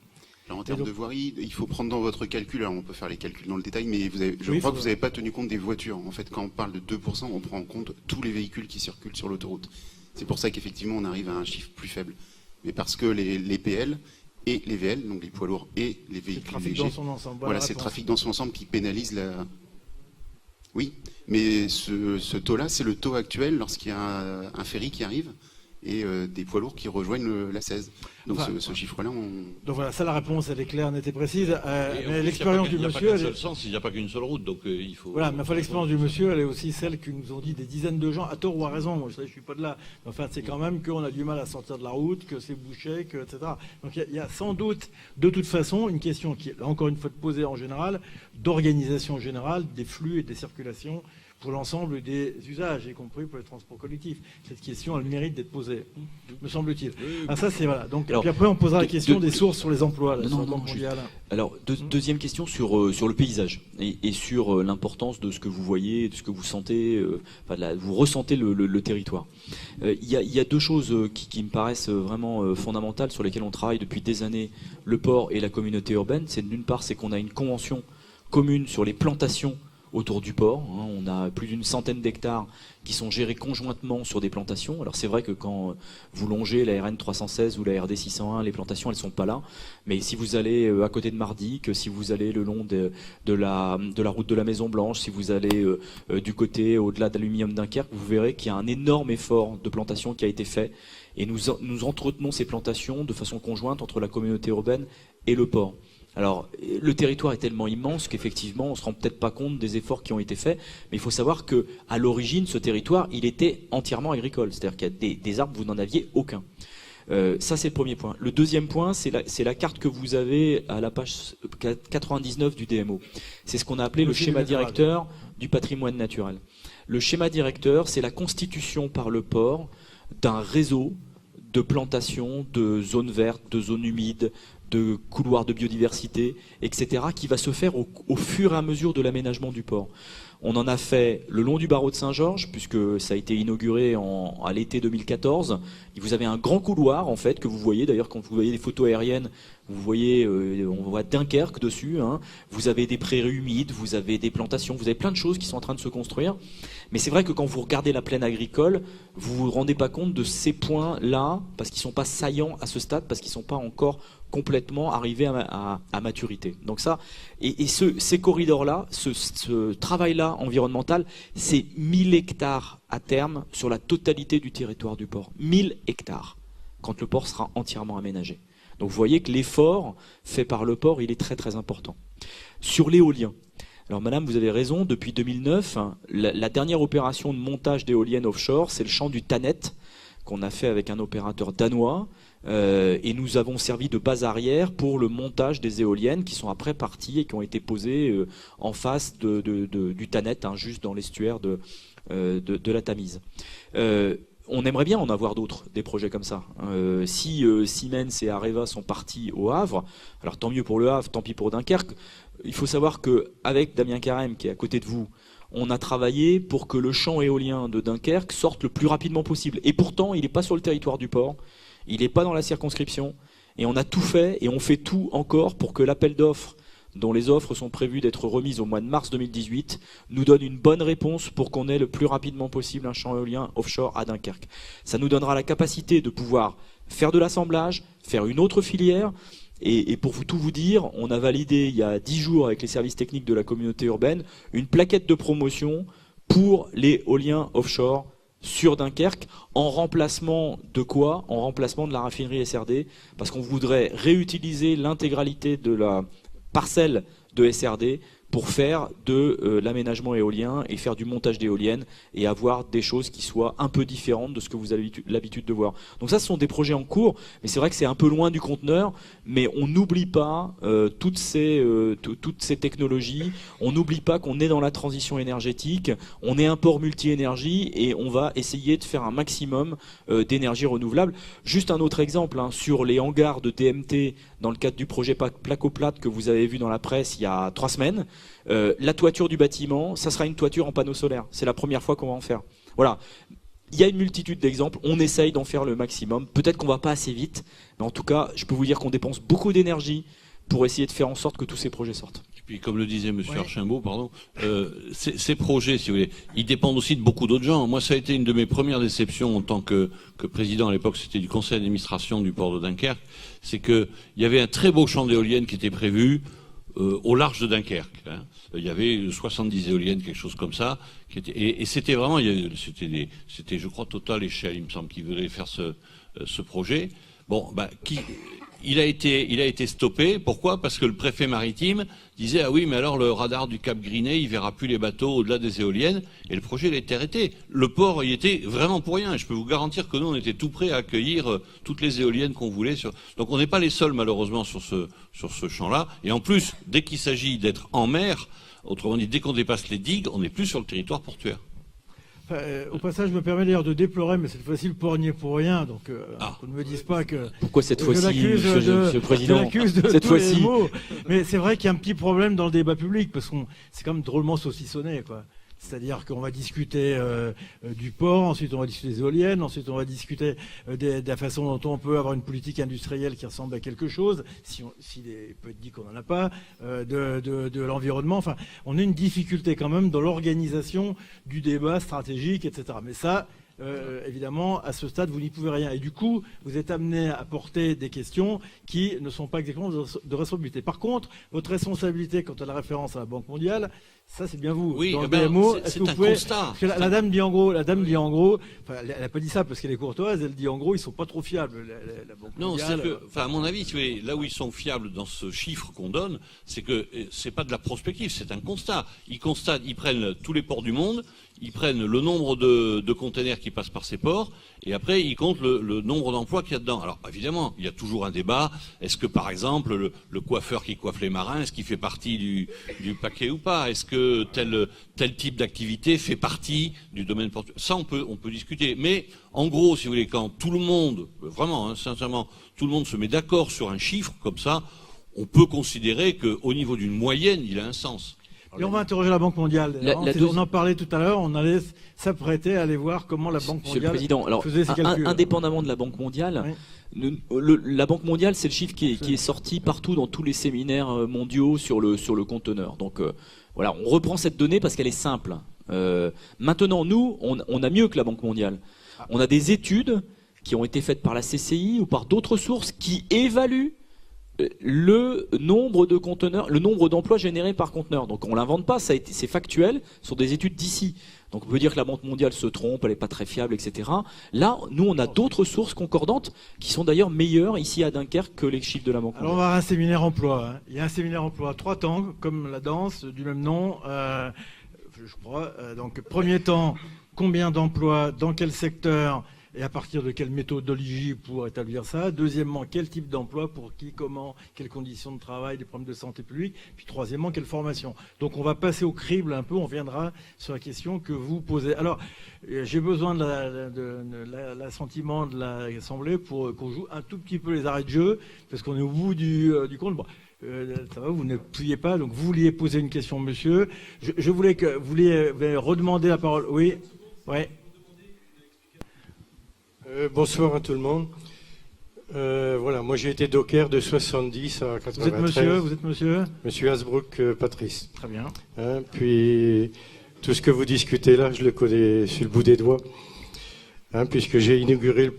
Alors, en termes de voirie, il faut prendre dans votre calcul, alors on peut faire les calculs dans le détail, mais je crois que vous n'avez pas tenu compte des voitures. En fait, quand on parle de 2%, on prend en compte tous les véhicules qui circulent sur l'autoroute. C'est pour ça qu'effectivement, on arrive à un chiffre plus faible. Mais parce que les PL et les VL, donc les poids lourds et les véhicules légers, dans son ensemble. Voilà, c'est le trafic dans son ensemble qui pénalise la... Oui, mais ce taux-là, c'est le taux actuel lorsqu'il y a un ferry qui arrive et des poids lourds qui rejoignent la 16. Donc ce chiffre-là, Donc voilà, ça la réponse, elle est claire, nette et précise. Mais l'expérience du monsieur... Il n'y a pas qu'un seul sens, il n'y a pas qu'une seule route, donc il faut... Voilà, mais l'expérience du monsieur, elle est aussi celle que nous ont dit des dizaines de gens, à tort ou à raison, moi je ne suis pas de là. Enfin, c'est quand même qu'on a du mal à sortir de la route, que c'est bouché, etc. Donc il y a sans doute, de toute façon, une question qui est encore une fois posée en général, d'organisation générale des flux et des circulations pour l'ensemble des usages, y compris pour les transports collectifs. Cette question, elle mérite d'être posée, me semble-t-il. Ah, ça, c'est voilà. Donc, puis après, on posera la question des sources sur les emplois. Là, sur la Banque mondiale. Alors, deuxième question sur le paysage et sur l'importance de ce que vous voyez, de ce que vous sentez, vous ressentez le territoire. Il y a deux choses qui me paraissent vraiment fondamentales sur lesquelles on travaille depuis des années, le port et la communauté urbaine. C'est d'une part, c'est qu'on a une convention commune sur les plantations autour du port. On a plus d'une centaine d'hectares qui sont gérés conjointement sur des plantations. Alors c'est vrai que quand vous longez la RN 316 ou la RD 601, les plantations elles sont pas là. Mais si vous allez à côté de Mardic, si vous allez le long de la route de la Maison Blanche, si vous allez du côté au-delà d'Aluminium Dunkerque, vous verrez qu'il y a un énorme effort de plantation qui a été fait. Et nous entretenons ces plantations de façon conjointe entre la communauté urbaine et le port. Alors, le territoire est tellement immense qu'effectivement, on ne se rend peut-être pas compte des efforts qui ont été faits, mais il faut savoir qu'à l'origine, ce territoire, il était entièrement agricole. C'est-à-dire qu'il y a des arbres, vous n'en aviez aucun. Ça, c'est le premier point. Le deuxième point, c'est la carte que vous avez à la page 99 du DMO. C'est ce qu'on a appelé le schéma directeur du patrimoine naturel. Le schéma directeur, c'est la constitution par le port d'un réseau de plantations, de zones vertes, de zones humides, de couloirs de biodiversité, etc., qui va se faire au fur et à mesure de l'aménagement du port. On en a fait le long du barreau de Saint-Georges, puisque ça a été inauguré à l'été 2014. Et vous avez un grand couloir, en fait, que vous voyez. D'ailleurs, quand vous voyez des photos aériennes, vous voyez, on voit Dunkerque dessus. Hein. Vous avez des prairies humides, vous avez des plantations, vous avez plein de choses qui sont en train de se construire. Mais c'est vrai que quand vous regardez la plaine agricole, vous vous rendez pas compte de ces points-là, parce qu'ils sont pas saillants à ce stade, parce qu'ils sont pas encore complètement arrivés à maturité. Donc ça, et ces corridors-là, ce travail-là environnemental, c'est 1000 hectares à terme sur la totalité du territoire du port. 1000 hectares, quand le port sera entièrement aménagé. Donc vous voyez que l'effort fait par le port, il est très très important. Sur l'éolien, alors madame, vous avez raison, depuis 2009, la dernière opération de montage d'éoliennes offshore, c'est le champ du Tanet, qu'on a fait avec un opérateur danois, et nous avons servi de base arrière pour le montage des éoliennes qui sont après parties et qui ont été posées en face du Tanet, hein, juste dans l'estuaire de la Tamise. On aimerait bien en avoir d'autres, des projets comme ça. Si Siemens et Areva sont partis au Havre, alors tant mieux pour le Havre, tant pis pour Dunkerque. Il faut savoir qu'avec Damien Carême, qui est à côté de vous, on a travaillé pour que le champ éolien de Dunkerque sorte le plus rapidement possible. Et pourtant, il n'est pas sur le territoire du port, il n'est pas dans la circonscription, et on a tout fait, et on fait tout encore pour que l'appel d'offres, dont les offres sont prévues d'être remises au mois de mars 2018, nous donne une bonne réponse pour qu'on ait le plus rapidement possible un champ éolien offshore à Dunkerque. Ça nous donnera la capacité de pouvoir faire de l'assemblage, faire une autre filière, et pour tout vous dire, on a validé il y a 10 jours avec les services techniques de la communauté urbaine une plaquette de promotion pour les éoliens offshore sur Dunkerque, en remplacement de quoi? En remplacement de la raffinerie SRD, parce qu'on voudrait réutiliser l'intégralité de la parcelle de SRD pour faire de l'aménagement éolien et faire du montage d'éoliennes et avoir des choses qui soient un peu différentes de ce que vous avez l'habitude de voir. Donc ça, ce sont des projets en cours, mais c'est vrai que c'est un peu loin du conteneur, mais on n'oublie pas toutes ces technologies, on n'oublie pas qu'on est dans la transition énergétique, on est un port multi-énergie et on va essayer de faire un maximum d'énergie renouvelable. Juste un autre exemple, hein, sur les hangars de TMT dans le cadre du projet Placoplate que vous avez vu dans la presse il y a 3 semaines, la toiture du bâtiment, ça sera une toiture en panneaux solaires. C'est la première fois qu'on va en faire. Voilà. Il y a une multitude d'exemples. On essaye d'en faire le maximum. Peut-être qu'on va pas assez vite, mais en tout cas, je peux vous dire qu'on dépense beaucoup d'énergie pour essayer de faire en sorte que tous ces projets sortent. Et puis, comme le disait Monsieur Archimbaud, ces projets, si vous voulez, ils dépendent aussi de beaucoup d'autres gens. Moi, ça a été une de mes premières déceptions en tant que président à l'époque, c'était du conseil d'administration du port de Dunkerque, c'est qu'il y avait un très beau champ d'éoliennes qui était prévu au large de Dunkerque. Hein. Il y avait 70 éoliennes, quelque chose comme ça, et c'était vraiment, c'était, je crois, Total et Shell, il me semble, qui voulaient faire ce projet. Bon, il a été stoppé. Pourquoi? Parce que le préfet maritime disait ah oui, mais alors le radar du Cap Grinet, il verra plus les bateaux au-delà des éoliennes, et le projet il a été arrêté. Le port y était vraiment pour rien. Et je peux vous garantir que nous on était tout prêts à accueillir toutes les éoliennes qu'on voulait. Donc on n'est pas les seuls malheureusement sur ce champ-là. Et en plus, dès qu'il s'agit d'être en mer, autrement dit dès qu'on dépasse les digues, on n'est plus sur le territoire portuaire. Au passage, je me permets d'ailleurs de déplorer, mais cette fois-ci, le port n'y est pour rien. Donc, qu'on ne me dise pas que. Pourquoi cette fois-ci, Monsieur le Président, cette fois-ci. Mais c'est vrai qu'il y a un petit problème dans le débat public, parce que c'est quand même drôlement saucissonné, quoi. C'est-à-dire qu'on va discuter du port, ensuite on va discuter des éoliennes, ensuite on va discuter de la façon dont on peut avoir une politique industrielle qui ressemble à quelque chose, s'il peut être dit qu'on n'en a pas, de l'environnement. Enfin, on a une difficulté quand même dans l'organisation du débat stratégique, etc. Mais ça, évidemment, à ce stade, vous n'y pouvez rien. Et du coup, vous êtes amené à porter des questions qui ne sont pas exactement de responsabilité. Par contre, votre responsabilité quant à la référence à la Banque mondiale, ça c'est bien vous. Oui, dans le BMO, c'est un constat. Parce que la dame dit en gros, enfin, elle n'a pas dit ça parce qu'elle est courtoise, elle dit en gros, ils sont pas trop fiables, la Banque mondiale. Non, c'est que, enfin, à mon avis, là où ils sont fiables dans ce chiffre qu'on donne, c'est que c'est pas de la prospective, c'est un constat. Ils prennent tous les ports du monde, ils prennent le nombre de containers qui passent par ces ports, et après ils comptent le nombre d'emplois qu'il y a dedans. Alors évidemment, il y a toujours un débat. Est-ce que par exemple le coiffeur qui coiffe les marins, est-ce qu'il fait partie du paquet ou pas? Est-ce que que tel type d'activité fait partie du domaine portuaire. Ça, on peut discuter. Mais en gros, si vous voulez, quand tout le monde, vraiment, sincèrement, tout le monde se met d'accord sur un chiffre comme ça, on peut considérer qu'au niveau d'une moyenne, il a un sens. Et on va interroger la Banque mondiale. On en parlait tout à l'heure, on allait s'apprêter à aller voir comment la Banque mondiale faisait ses calculs. Indépendamment de la Banque mondiale, la Banque mondiale, c'est le chiffre qui est sorti partout dans tous les séminaires mondiaux sur le conteneur. Donc voilà, on reprend cette donnée parce qu'elle est simple. Maintenant, nous, on a mieux que la Banque mondiale. On a des études qui ont été faites par la CCI ou par d'autres sources qui évaluent le nombre de conteneurs, le nombre d'emplois générés par conteneur. Donc on l'invente pas, c'est factuel, sur des études d'ici. Donc on peut dire que la Banque mondiale se trompe, elle n'est pas très fiable, etc. Là, nous, on a d'autres sources concordantes qui sont d'ailleurs meilleures ici à Dunkerque que les chiffres de la Banque mondiale. Alors on va avoir un séminaire emploi. Il y a un séminaire emploi 3 temps, comme la danse du même nom, je crois. Donc premier temps, combien d'emplois, dans quel secteur et à partir de quelle méthodologie pour établir ça. Deuxièmement, quel type d'emploi, pour qui, comment, quelles conditions de travail, des problèmes de santé publique. Puis troisièmement, quelle formation. Donc on va passer au crible un peu, on reviendra sur la question que vous posez. Alors, j'ai besoin de l'assentiment de l'Assemblée pour qu'on joue un tout petit peu les arrêts de jeu, parce qu'on est au bout du compte. Bon, ça va, vous ne pliez pas, donc vous vouliez poser une question, monsieur. Je voulais que vous vouliez redemander la parole. Oui, ouais. Bonsoir à tout le monde. Voilà, moi j'ai été docker de 70 à 93. Vous êtes monsieur Monsieur Hasbrook Patrice. Très bien. Puis tout ce que vous discutez là, je le connais sur le bout des doigts. Puisque j'ai inauguré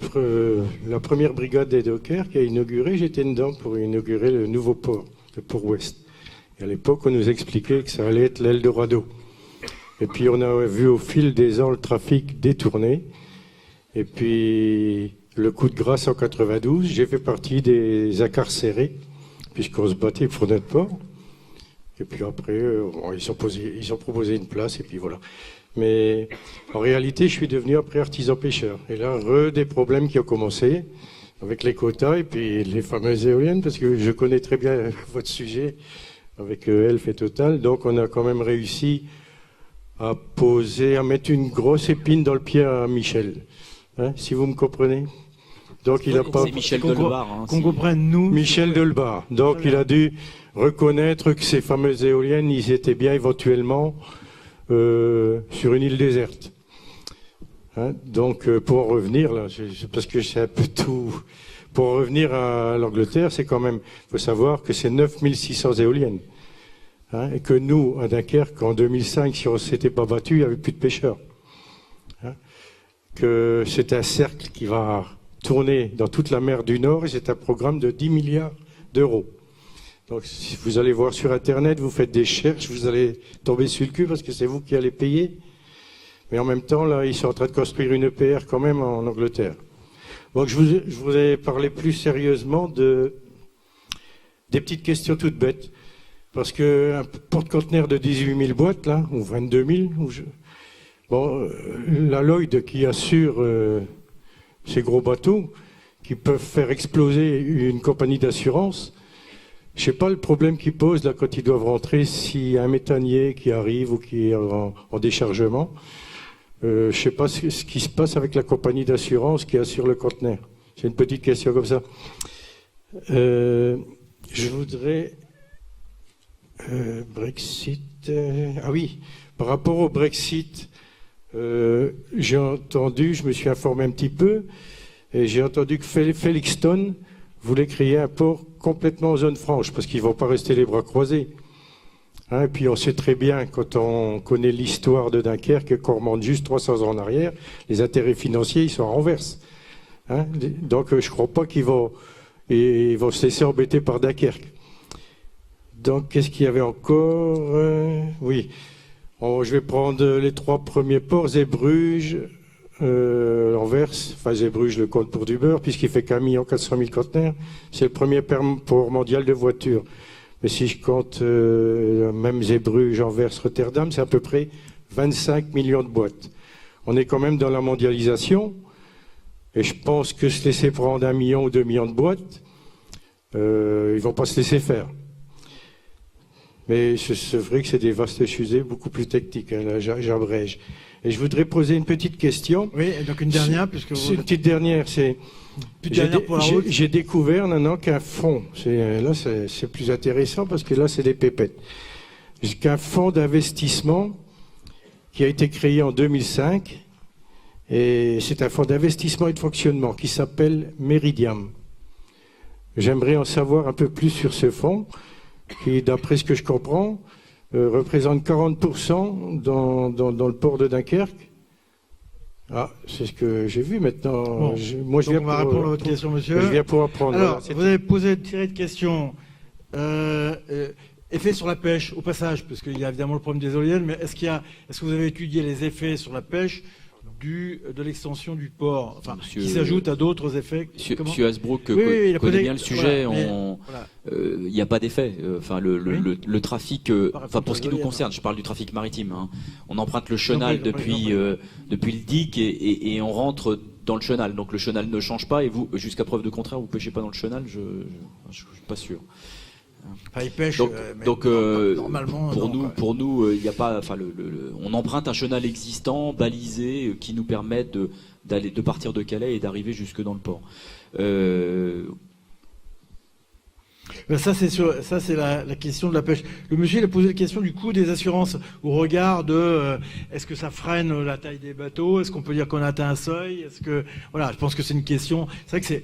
la première brigade des dockers qui a inauguré, j'étais dedans pour inaugurer le nouveau port, le port ouest. Et à l'époque, on nous expliquait que ça allait être l'Eldorado. Et puis on a vu au fil des ans le trafic détourné. Et puis, le coup de grâce en 92, j'ai fait partie des incarcérés, puisqu'on se battait pour notre port. Et puis après, ils ont proposé une place, et puis voilà. Mais en réalité, je suis devenu après artisan pêcheur. Et là, des problèmes qui ont commencé, avec les quotas, et puis les fameuses éoliennes, parce que je connais très bien votre sujet, avec Elf et Total. Donc on a quand même réussi à mettre une grosse épine dans le pied à Michel. Si vous me comprenez. Donc il a pas. C'est Michel Delbar. Qu'on comprenne nous. Michel Delbar. Donc il a dû reconnaître que ces fameuses éoliennes, ils étaient bien éventuellement sur une île déserte. Donc pour en revenir là, parce que c'est un peu tout. Pour en revenir à l'Angleterre, c'est quand même. Il faut savoir que c'est 9600 éoliennes. Et que nous, à Dunkerque, en 2005, si on ne s'était pas battu, il n'y avait plus de pêcheurs. Que c'est un cercle qui va tourner dans toute la mer du Nord et c'est un programme de 10 milliards d'euros. Donc si vous allez voir sur Internet, vous faites des recherches, vous allez tomber sur le cul parce que c'est vous qui allez payer. Mais en même temps, là, ils sont en train de construire une EPR quand même en Angleterre. Donc je voudrais parler plus sérieusement des petites questions toutes bêtes. Parce qu'un porte-conteneur de 18 000 boîtes, là, ou 22 000, la Lloyd qui assure ces gros bateaux qui peuvent faire exploser une compagnie d'assurance, je ne sais pas le problème qu'ils posent là quand ils doivent rentrer, s'il y a un méthanier qui arrive ou qui est en déchargement. Je ne sais pas ce qui se passe avec la compagnie d'assurance qui assure le conteneur. C'est une petite question comme ça. Je voudrais... Brexit... ah oui, par rapport au Brexit... j'ai entendu, je me suis informé un petit peu, et j'ai entendu que Felixstowe voulait créer un port complètement en zone franche, parce qu'ils ne vont pas rester les bras croisés. Et puis on sait très bien, quand on connaît l'histoire de Dunkerque, qu'on remonte juste 300 ans en arrière, les intérêts financiers, ils sont en renverse. Donc je ne crois pas qu'ils vont se laisser embêter par Dunkerque. Donc qu'est-ce qu'il y avait encore Oui. Je vais prendre les 3 premiers ports, Zeebrugge, Anvers, enfin Zeebrugge le compte pour du beurre, puisqu'il fait qu'1 400 000 conteneurs. C'est le premier port mondial de voitures. Mais si je compte même Zeebrugge, Anvers, Rotterdam, c'est à peu près 25 millions de boîtes. On est quand même dans la mondialisation, et je pense que se laisser prendre 1 million ou 2 millions de boîtes, ils ne vont pas se laisser faire. Mais c'est vrai que c'est des vastes sujets beaucoup plus techniques, hein, là, j'abrège. Et je voudrais poser une petite question. Oui, et donc une dernière, puisque vous... Une petite dernière, c'est... J'ai découvert maintenant qu'un fonds, là c'est plus intéressant parce que là c'est des pépettes, qu'un fonds d'investissement qui a été créé en 2005, et c'est un fonds d'investissement et de fonctionnement qui s'appelle Meridiam. J'aimerais en savoir un peu plus sur ce fonds qui, d'après ce que je comprends, représente 40% dans le port de Dunkerque. Ah, c'est ce que j'ai vu maintenant. Bon, moi, on va répondre à votre question, monsieur. Je viens pour apprendre. Alors, voilà, vous avez posé une série de questions. Effets sur la pêche, au passage, parce qu'il y a évidemment le problème des éoliennes, mais est-ce que vous avez étudié les effets sur la pêche de l'extension du port, enfin, qui s'ajoute à d'autres effets? Monsieur Hasbrook connaît bien le sujet. Il n'y a pas d'effet. Le trafic, pour ce qui nous concerne, je parle du trafic maritime. Hein. On emprunte le chenal depuis le DIC et on rentre dans le chenal. Donc le chenal ne change pas et vous, jusqu'à preuve de contraire, vous pêchez pas dans le chenal. Je suis pas sûr. Enfin, ils pêchent, donc normalement, pour nous, il n'y a pas. On emprunte un chenal existant, balisé, qui nous permet de partir de Calais et d'arriver jusque dans le port. Ça c'est la question de la pêche. Le monsieur il a posé la question du coût des assurances au regard de est-ce que ça freine la taille des bateaux, est-ce qu'on peut dire qu'on a atteint un seuil, je pense que c'est une question. C'est vrai que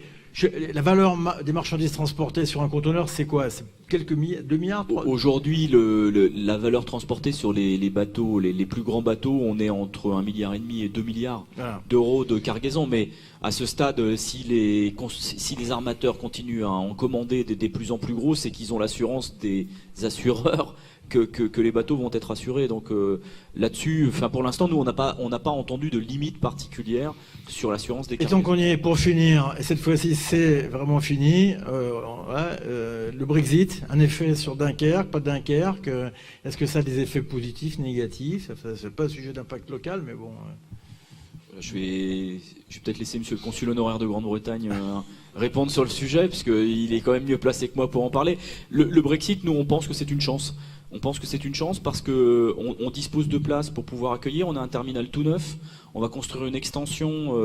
la valeur des marchandises transportées sur un conteneur, c'est quoi? C'est quelques 2 milliards 3... Aujourd'hui, la valeur transportée sur les bateaux, les plus grands bateaux, on est entre 1,5 milliard et 2 milliards d'euros de cargaison. Mais à ce stade, si les armateurs continuent à en commander des plus en plus gros, c'est qu'ils ont l'assurance des assureurs que les bateaux vont être assurés. Donc là-dessus, pour l'instant, nous, on n'a pas entendu de limite particulière sur l'assurance des cargaisons. Et donc on y est pour finir, et cette fois-ci c'est vraiment fini, le Brexit, un effet sur Dunkerque, pas Dunkerque, est-ce que ça a des effets positifs, négatifs? C'est pas un sujet d'impact local, mais bon... Je vais peut-être laisser monsieur le consul honoraire de Grande-Bretagne répondre sur le sujet, puisqu'il est quand même mieux placé que moi pour en parler. Le Brexit, nous, on pense que c'est une chance. On pense que c'est une chance parce qu'on dispose de places pour pouvoir accueillir. On a un terminal tout neuf. On va construire une extension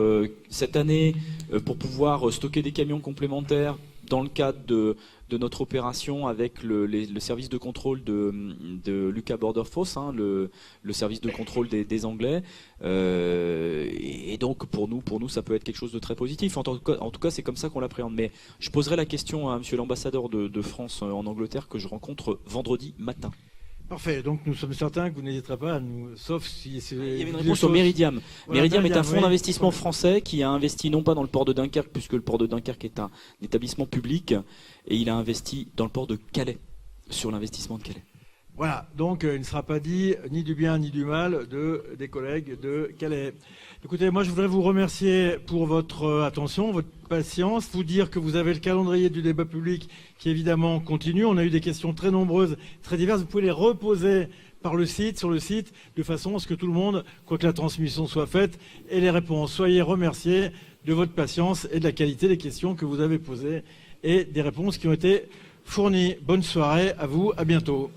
cette année pour pouvoir stocker des camions complémentaires dans le cadre de notre opération avec le service de contrôle de Lucas Border Force, le service de contrôle des Anglais. Et donc pour nous, ça peut être quelque chose de très positif. En tout cas, c'est comme ça qu'on l'appréhende. Mais je poserai la question à monsieur l'ambassadeur de France en Angleterre que je rencontre vendredi matin. Parfait, donc nous sommes certains que vous n'hésiterez pas à nous... Sauf si c'est... Il y avait une réponse sur Meridiam. Voilà, Meridiam est un fonds d'investissement français qui a investi non pas dans le port de Dunkerque, puisque le port de Dunkerque est un établissement public, et il a investi dans le port de Calais, sur l'investissement de Calais. Voilà, donc il ne sera pas dit ni du bien ni du mal des collègues de Calais. Écoutez, moi je voudrais vous remercier pour votre attention, votre patience, vous dire que vous avez le calendrier du débat public qui évidemment continue. On a eu des questions très nombreuses, très diverses. Vous pouvez les reposer sur le site, de façon à ce que tout le monde, quoi que la transmission soit faite, ait les réponses. Soyez remerciés de votre patience et de la qualité des questions que vous avez posées et des réponses qui ont été fournies. Bonne soirée à vous, à bientôt.